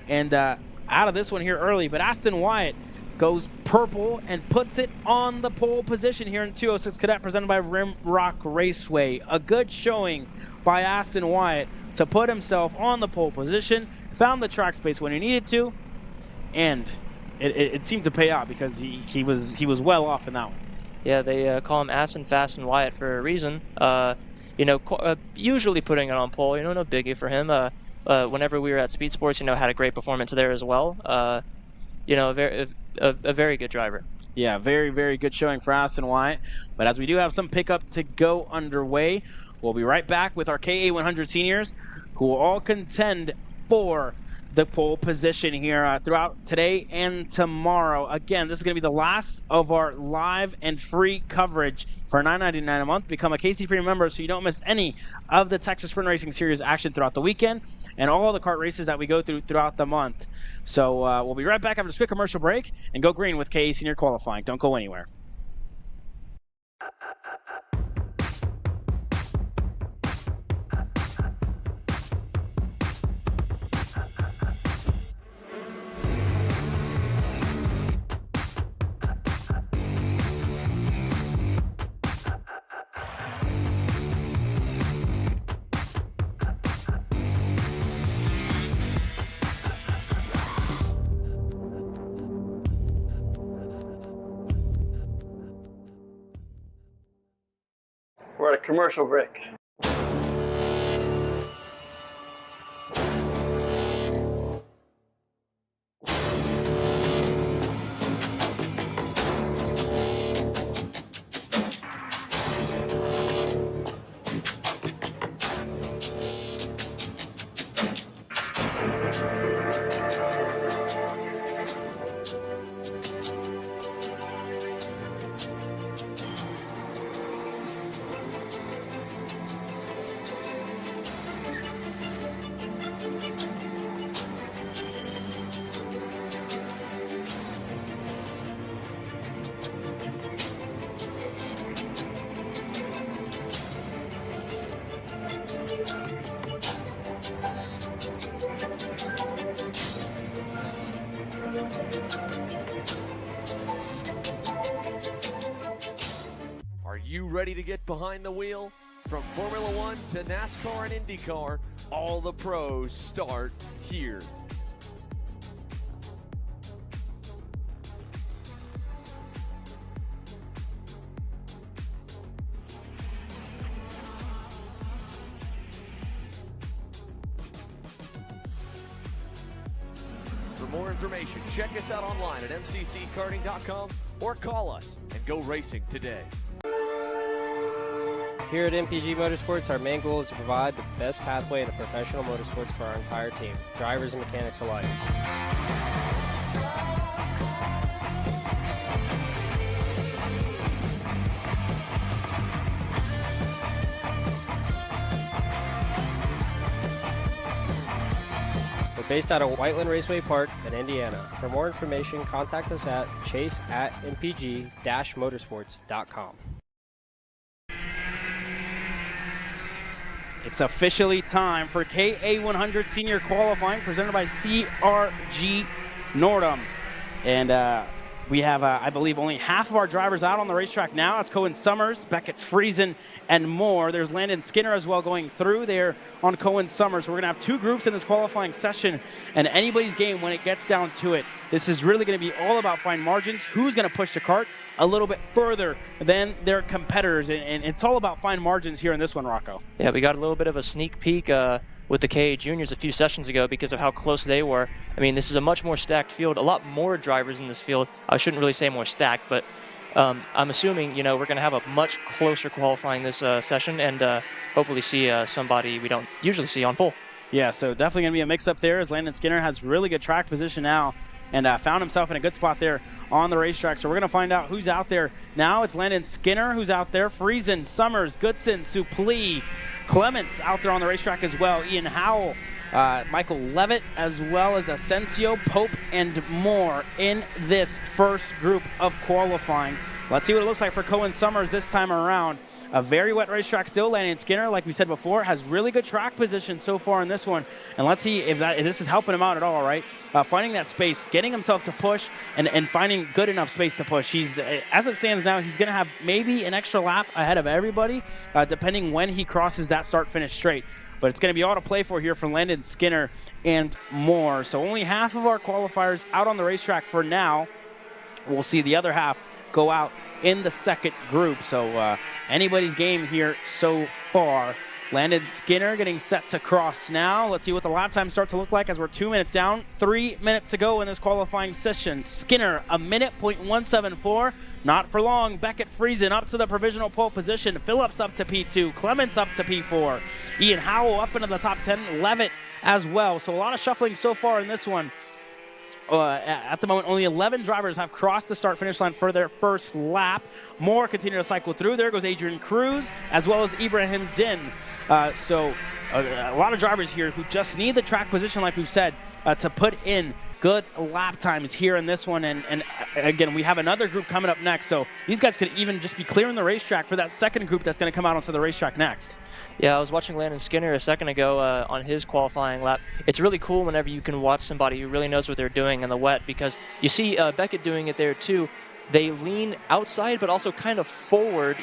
A: and out of this one here early. But Aston Wyatt goes purple and puts it on the pole position here in 206 Cadet, presented by Rimrock Raceway. A good showing by Aston Wyatt to put himself on the pole position, found the track space when he needed to, and it seemed to pay out because he was well off in that one.
B: Yeah, they call him Aston Fast and Wyatt for a reason. You know, usually putting it on pole, you know, no biggie for him. Whenever we were at Speed Sports, you know, had a great performance there as well. You know, a very good driver.
A: Yeah, very, very good showing for Aston Wyatt. But as we do have some pickup to go underway, we'll be right back with our KA100 seniors who will all contend for the pole position here throughout today and tomorrow. Again, this is going to be the last of our live and free coverage for $9.99 a month. Become a KC Premium member so you don't miss any of the Texas Sprint Racing Series action throughout the weekend and all the kart races that we go through throughout the month. So we'll be right back after this quick commercial break and go green with KA Senior Qualifying. Don't go anywhere.
J: start a commercial break.
K: Are you ready to get behind the wheel? From Formula One to NASCAR and IndyCar, all the pros start here. For more information, check us out online at mcckarting.com or call us and go racing today.
L: Here at MPG Motorsports, our main goal is to provide the best pathway into professional motorsports for our entire team, drivers and mechanics alike. We're based out of Whiteland Raceway Park in Indiana. For more information, contact us at chase@mpg-motorsports.com.
A: It's officially time for KA100 Senior Qualifying presented by CRG Nordum. And we have, I believe, only half of our drivers out on the racetrack now. It's Cohen Summers, Beckett Friesen, and more. There's Landon Skinner as well going through there on Cohen Summers. So we're going to have two groups in this qualifying session, and anybody's game when it gets down to it. This is really going to be all about fine margins. Who's going to push the cart a little bit further than their competitors, and it's all about fine margins here in this one, Rocco.
B: Yeah, we got a little bit of a sneak peek with the KA Juniors a few sessions ago because of how close they were. I mean, this is a much more stacked field, a lot more drivers in this field. I shouldn't really say more stacked, but I'm assuming, we're going to have a much closer qualifying this session and hopefully see somebody we don't usually see on pole.
A: Yeah, so definitely going to be a mix-up there as Landon Skinner has really good track position now and found himself in a good spot there on the racetrack. So we're going to find out who's out there now. It's Landon Skinner who's out there. Friesen, Summers, Goodson, Suplee, Clements out there on the racetrack as well. Ian Howell, Michael Levitt, as well as Asensio, Pope, and more in this first group of qualifying. Let's see what it looks like for Cohen Summers this time around. A very wet racetrack still. Landon Skinner, like we said before, has really good track position so far in this one. And let's see if this is helping him out at all, right? Finding that space, getting himself to push, and finding good enough space to push. He's, as it stands now, he's going to have maybe an extra lap ahead of everybody, depending when he crosses that start-finish straight. But it's going to be all to play for here for Landon Skinner and more. So only half of our qualifiers out on the racetrack for now. We'll see the other half go out in the second group. So anybody's game here so far. Landon Skinner getting set to cross now. Let's see what the lap times start to look like as we're 2 minutes down. 3 minutes to go in this qualifying session. Skinner, a minute, .174. Not for long. Beckett Friesen up to the provisional pole position. Phillips up to P2. Clements up to P4. Ian Howell up into the top 10. Levitt as well. So a lot of shuffling so far in this one. At the moment, only 11 drivers have crossed the start-finish line for their first lap. More continue to cycle through. There goes Adrian Cruz, as well as Ibrahim Din. So a lot of drivers here who just need the track position, like we've said, to put in good lap times here in this one. And again, we have another group coming up next. So these guys could even just be clearing the racetrack for that second group that's going to come out onto the racetrack next.
B: Yeah, I was watching Landon Skinner a second ago on his qualifying lap. It's really cool whenever you can watch somebody who really knows what they're doing in the wet, because you see Beckett doing it there too. They lean outside but also kind of forward,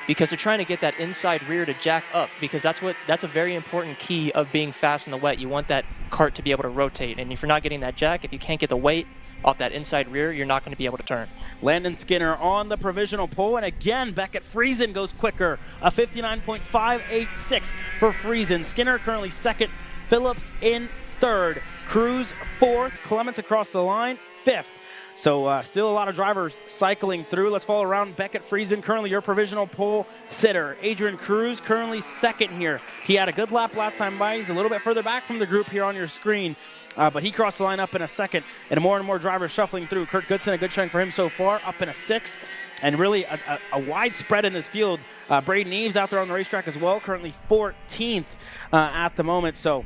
B: because they're trying to get that inside rear to jack up, because that's a very important key of being fast in the wet. You want that cart to be able to rotate, and if you're not getting that jack, if you can't get the weight off that inside rear, you're not going to be able to turn.
A: Landon Skinner on the provisional pole, and again, Beckett Friesen goes quicker. A 59.586 for Friesen. Skinner currently second, Phillips in third, Cruz fourth, Clements across the line, fifth. So still a lot of drivers cycling through. Let's follow around Beckett Friesen, currently your provisional pole sitter. Adrian Cruz currently second here. He had a good lap last time by. He's a little bit further back from the group here on your screen. But he crossed the line up in a second, and more drivers shuffling through. Kurt Goodson, a good showing for him so far, up in a sixth. And really a wide spread in this field. Braden Eves out there on the racetrack as well, currently 14th at the moment. So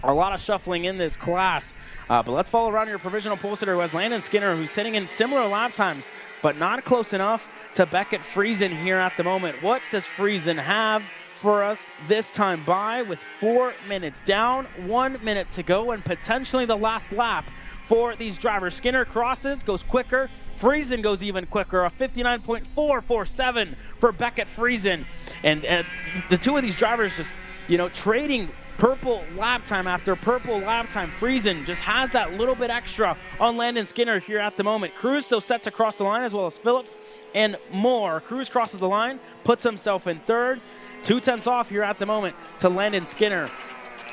A: a lot of shuffling in this class. But let's follow around your provisional pole sitter, who has Landon Skinner, who's sitting in similar lap times, but not close enough to Beckett Friesen here at the moment. What does Friesen have for us this time by, with 4 minutes down, 1 minute to go, and potentially the last lap for these drivers? Skinner crosses, goes quicker. Friesen goes even quicker, a 59.447 for Beckett Friesen. And the two of these drivers just, trading purple lap time after purple lap time. Friesen just has that little bit extra on Landon Skinner here at the moment. Cruz still sets across the line, as well as Phillips and Moore. Cruz crosses the line, puts himself in third. 2/10 off here at the moment to Landon Skinner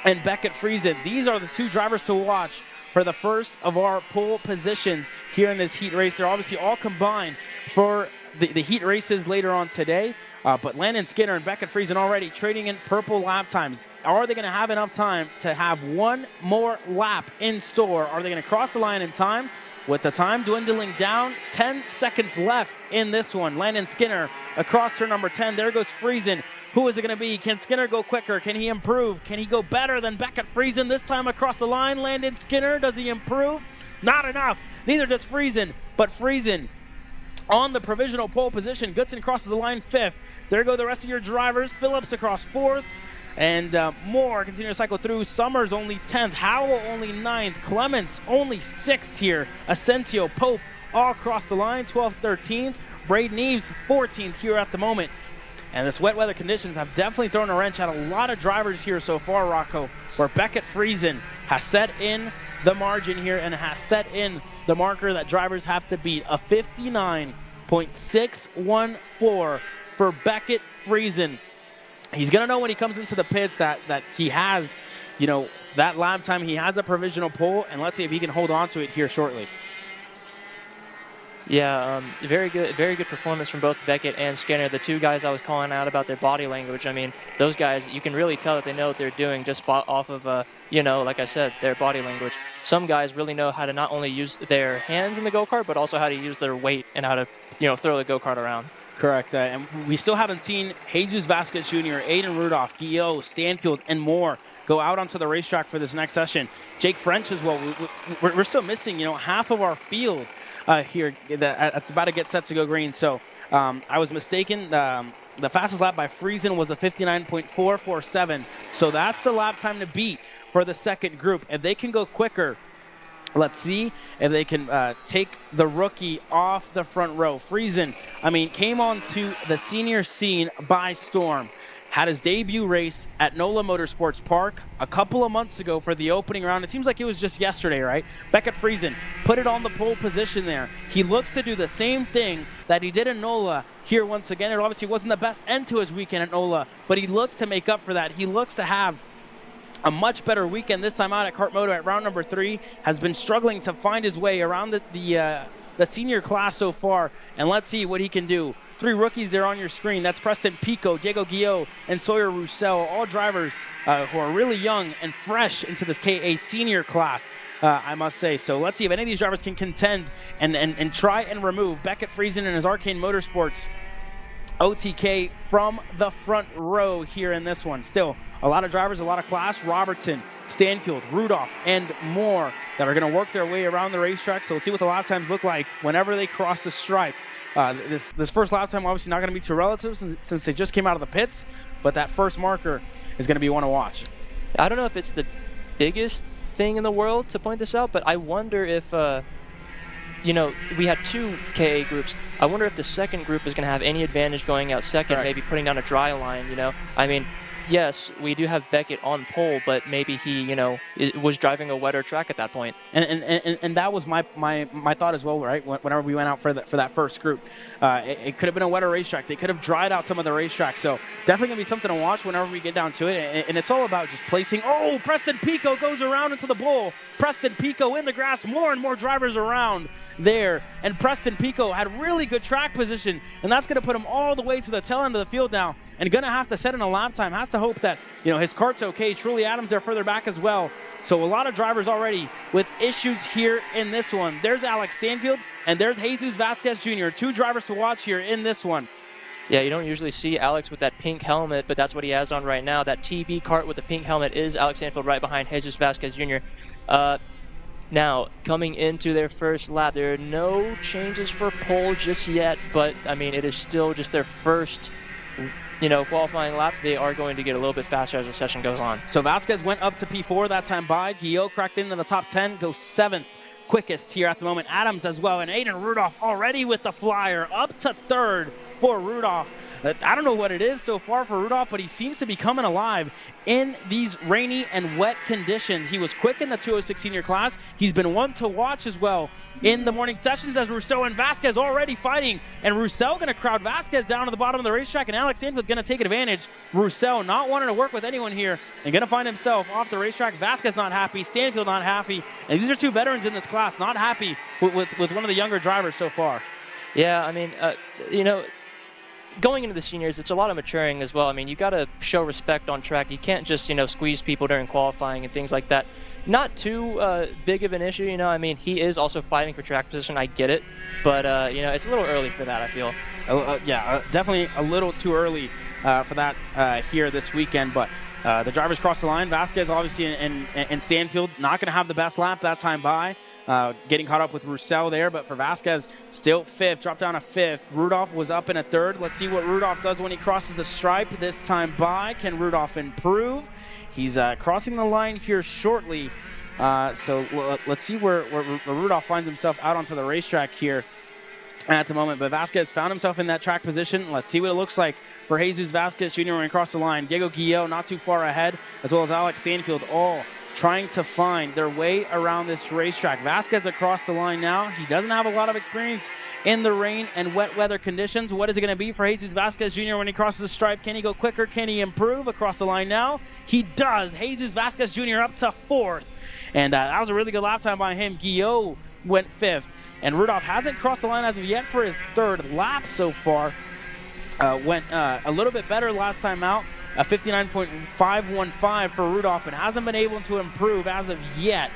A: and Beckett Friesen. These are the two drivers to watch for the first of our pole positions here in this heat race. They're obviously all combined for the heat races later on today. But Landon Skinner and Beckett Friesen already trading in purple lap times. Are they going to have enough time to have one more lap in store? Are they going to cross the line in time? With the time dwindling down, 10 seconds left in this one. Landon Skinner across turn number 10. There goes Friesen. Who is it going to be? Can Skinner go quicker? Can he improve? Can he go better than Beckett Friesen this time across the line? Landon Skinner, does he improve? Not enough. Neither does Friesen, but Friesen on the provisional pole position. Goodson crosses the line fifth. There go the rest of your drivers. Phillips across fourth. And Moore continuing to cycle through. Summers only 10th. Howell only 9th. Clements only 6th here. Asensio, Pope all across the line. 12th, 13th. Braden Eves 14th here at the moment. And this wet weather conditions have definitely thrown a wrench at a lot of drivers here so far, Rocco, where Beckett Friesen has set in the margin here and has set in the marker that drivers have to beat. A 59.614 for Beckett Friesen. He's going to know when he comes into the pits that he has, that lap time. He has a provisional pole, and let's see if he can hold on to it here shortly.
B: Yeah, very good performance from both Beckett and Skinner. The two guys I was calling out about their body language. I mean, those guys, you can really tell that they know what they're doing just off of, like I said, their body language. Some guys really know how to not only use their hands in the go-kart, but also how to use their weight and how to, throw the go-kart around.
A: Correct. And we still haven't seen Jesus Vasquez Jr., Aiden Rudolph, Guillot, Stanfield, and more go out onto the racetrack for this next session. Jake French as well. We're still missing, half of our field here that's about to get set to go green. So I was mistaken. The fastest lap by Friesen was a 59.447. So that's the lap time to beat for the second group. If they can go quicker, let's see if they can take the rookie off the front row. Friesen, came on to the senior scene by storm. Had his debut race at NOLA Motorsports Park a couple of months ago for the opening round. It seems like it was just yesterday, right? Beckett Friesen put it on the pole position there. He looks to do the same thing that he did in NOLA here once again. It obviously wasn't the best end to his weekend at NOLA, but he looks to make up for that. He looks to have a much better weekend this time out at KartMoto at round number 3. Has been struggling to find his way around the senior class so far, and let's see what he can do. 3 rookies there on your screen. That's Preston Pico, Diego Guillot, and Sawyer Roussel, all drivers who are really young and fresh into this KA senior class, I must say. So let's see if any of these drivers can contend and try and remove Beckett Friesen and his Arcane Motorsports OTK from the front row here in this one. Still, a lot of drivers, a lot of class. Robertson, Stanfield, Rudolph, and more that are going to work their way around the racetrack. So let's see what the lap times look like whenever they cross the stripe. This first lap time obviously not going to be too relative since they just came out of the pits, but that first marker is going to be one to watch.
B: I don't know if it's the biggest thing in the world to point this out, but I wonder if, we had 2 KA groups. I wonder if the second group is going to have any advantage going out second, maybe putting down a dry line, yes, we do have Beckett on pole, but maybe he, was driving a wetter track at that point.
A: And that was my thought as well, right? Whenever we went out for that first group, it could have been a wetter racetrack. They could have dried out some of the racetracks. So definitely gonna be something to watch whenever we get down to it. And it's all about just placing. Oh, Preston Pico goes around into the bull. Preston Pico in the grass. More and more drivers around there. And Preston Pico had really good track position, and that's gonna put him all the way to the tail end of the field now, and gonna have to set in a lap time. Has to hope that his kart's okay. Truly Adams there further back as well. So a lot of drivers already with issues here in this one. There's Alex Stanfield and there's Jesus Vasquez Jr. 2 drivers to watch here in this one.
B: Yeah, you don't usually see Alex with that pink helmet, but that's what he has on right now. That TB kart with the pink helmet is Alex Stanfield right behind Jesus Vasquez Jr. Now, coming into their first lap, there are no changes for pole just yet, but, it is still just their first qualifying lap. They are going to get a little bit faster as the session goes on.
A: So Vasquez went up to P4 that time by. Guillot cracked into the top 10, goes 7th quickest here at the moment. Adams as well, and Aiden Rudolph already with the flyer up to 3rd for Rudolph. I don't know what it is so far for Rudolph, but he seems to be coming alive in these rainy and wet conditions. He was quick in the 206 senior class. He's been one to watch as well in the morning sessions as Rousseau and Vasquez already fighting. And Rousseau going to crowd Vasquez down to the bottom of the racetrack, and Alex Stanfield's going to take advantage. Rousseau not wanting to work with anyone here and going to find himself off the racetrack. Vasquez not happy, Stanfield not happy. And these are 2 veterans in this class not happy with one of the younger drivers so far.
B: Yeah, going into the seniors, it's a lot of maturing as well. You got to show respect on track. You can't just, squeeze people during qualifying and things like that. Not too big of an issue, he is also fighting for track position. I get it. But, it's a little early for that, I feel.
A: Definitely a little too early for that here this weekend. But the drivers cross the line. Vasquez, obviously, and Stanfield not going to have the best lap that time by. Getting caught up with Rousseau there, but for Vasquez, still 5th, dropped down to 5th. Rudolph was up in a 3rd. Let's see what Rudolph does when he crosses the stripe this time by. Can Rudolph improve? He's crossing the line here shortly. So let's see where Rudolph finds himself out onto the racetrack here at the moment. But Vasquez found himself in that track position. Let's see what it looks like for Jesus Vasquez Jr. when he crosses the line. Diego Guillot not too far ahead, as well as Alex Stanfield, all trying to find their way around this racetrack. Vasquez across the line now. He doesn't have a lot of experience in the rain and wet weather conditions. What is it going to be for Jesus Vasquez Jr. when he crosses the stripe? Can he go quicker? Can he improve across the line now? He does. Jesus Vasquez Jr. up to 4th. And that was a really good lap time by him. Guillot went 5th. And Rudolph hasn't crossed the line as of yet for his 3rd lap so far. Went a little bit better last time out. A 59.515 for Rudolph, and hasn't been able to improve as of yet.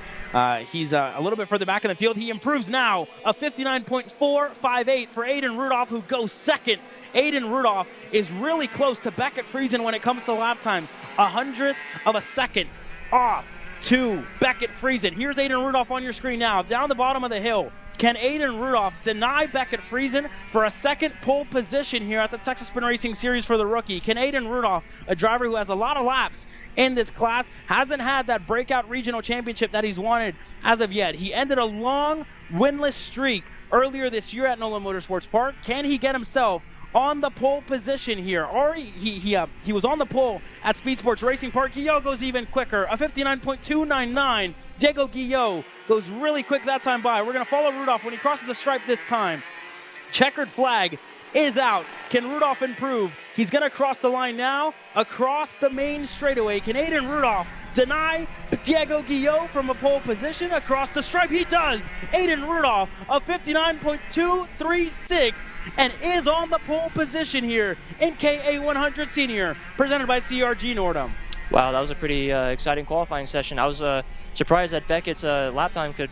A: He's a little bit further back in the field. He improves now. A 59.458 for Aiden Rudolph, who goes 2nd. Aiden Rudolph is really close to Beckett Friesen when it comes to lap times. 100th of a second off to Beckett Friesen. Here's Aiden Rudolph on your screen now, down the bottom of the hill. Can Aiden Rudolph deny Beckett Friesen for a 2nd pole position here at the Texas Sprint Racing Series for the rookie? Can Aiden Rudolph, a driver who has a lot of laps in this class, hasn't had that breakout regional championship that he's wanted as of yet? He ended a long winless streak earlier this year at Nolan Motorsports Park. Can he get himself on the pole position here? Or he was on the pole at Speed Sports Racing Park. Guillot goes even quicker, a 59.299. Diego Guillot goes really quick that time by. We're going to follow Rudolph when he crosses the stripe this time. Checkered flag is out. Can Rudolph improve? He's going to cross the line now across the main straightaway. Can Aiden Rudolph deny Diego Guillot from a pole position across the stripe? He does. Aiden Rudolph of 59.236 and is on the pole position here in KA100 Senior, presented by CRG Nordam.
B: Wow, that was a pretty exciting qualifying session. I was surprised that Beckett's lap time could,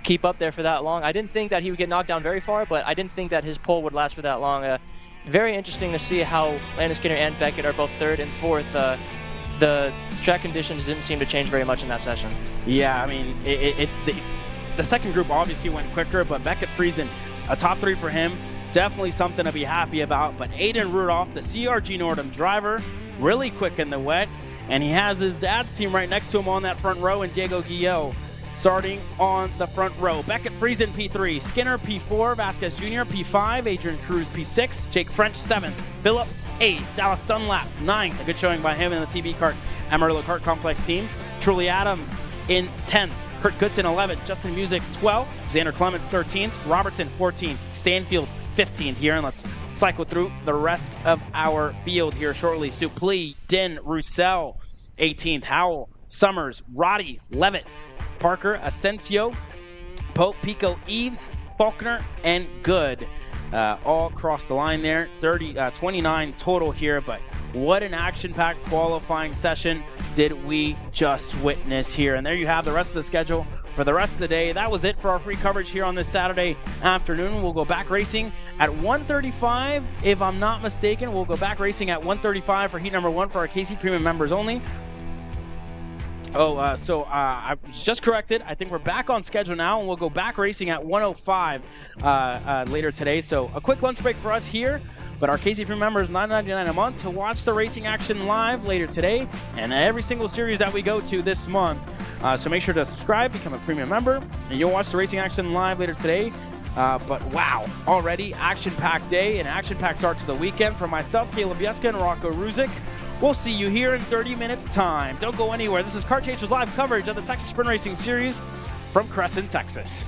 B: keep up there for that long. I didn't think that he would get knocked down very far, but I didn't think that his pole would last for that long. Very interesting to see how Landon Skinner and Beckett are both 3rd and 4th. The track conditions didn't seem to change very much in that session.
A: Yeah, the second group obviously went quicker, but Beckett Friesen, a top 3 for him. Definitely something to be happy about. But Aiden Rudolph, the CRG Nordam driver, really quick in the wet, and he has his dad's team right next to him on that front row in Diego Guillot. starting on the front row. Beckett Friesen, P3. Skinner, P4. Vasquez Jr., P5. Adrian Cruz, P6. Jake French, 7th. Phillips, 8th. Dallas Dunlap, 9th. A good showing by him in the TB Kart Amarillo Kart Complex team. Truly Adams in 10th. Kurt Goodson, 11th. Justin Music, 12th. Xander Clements, 13th. Robertson, 14th. Stanfield, 15th here. And let's cycle through the rest of our field here shortly. Suplee, Din, Roussel, 18th. Howell, Summers, Roddy, Levitt, Parker, Asensio, Pope, Pico, Eves, Faulkner, and Good. All across the line there. 29 total here, but what an action-packed qualifying session did we just witness here. And there you have the rest of the schedule for the rest of the day. That was it for our free coverage here on this Saturday afternoon. We'll go back racing at 1:35, if I'm not mistaken. We'll go back racing at 1:35 for heat number 1 for our KC Premium members only. I was just corrected. I think we're back on schedule now, and we'll go back racing at 1:05 later today. So a quick lunch break for us here, but our KC Premium members, $9.99 a month to watch the racing action live later today and every single series that we go to this month. So make sure to subscribe, become a premium member, and you'll watch the racing action live later today. But wow, already action-packed day and action-packed start to the weekend. For myself, Caleb Yeska, and Rocco Ruzic, we'll see you here in 30 minutes time. Don't go anywhere. This is Kart Chasers live coverage of the Texas Sprint Racing Series from Cresson, Texas.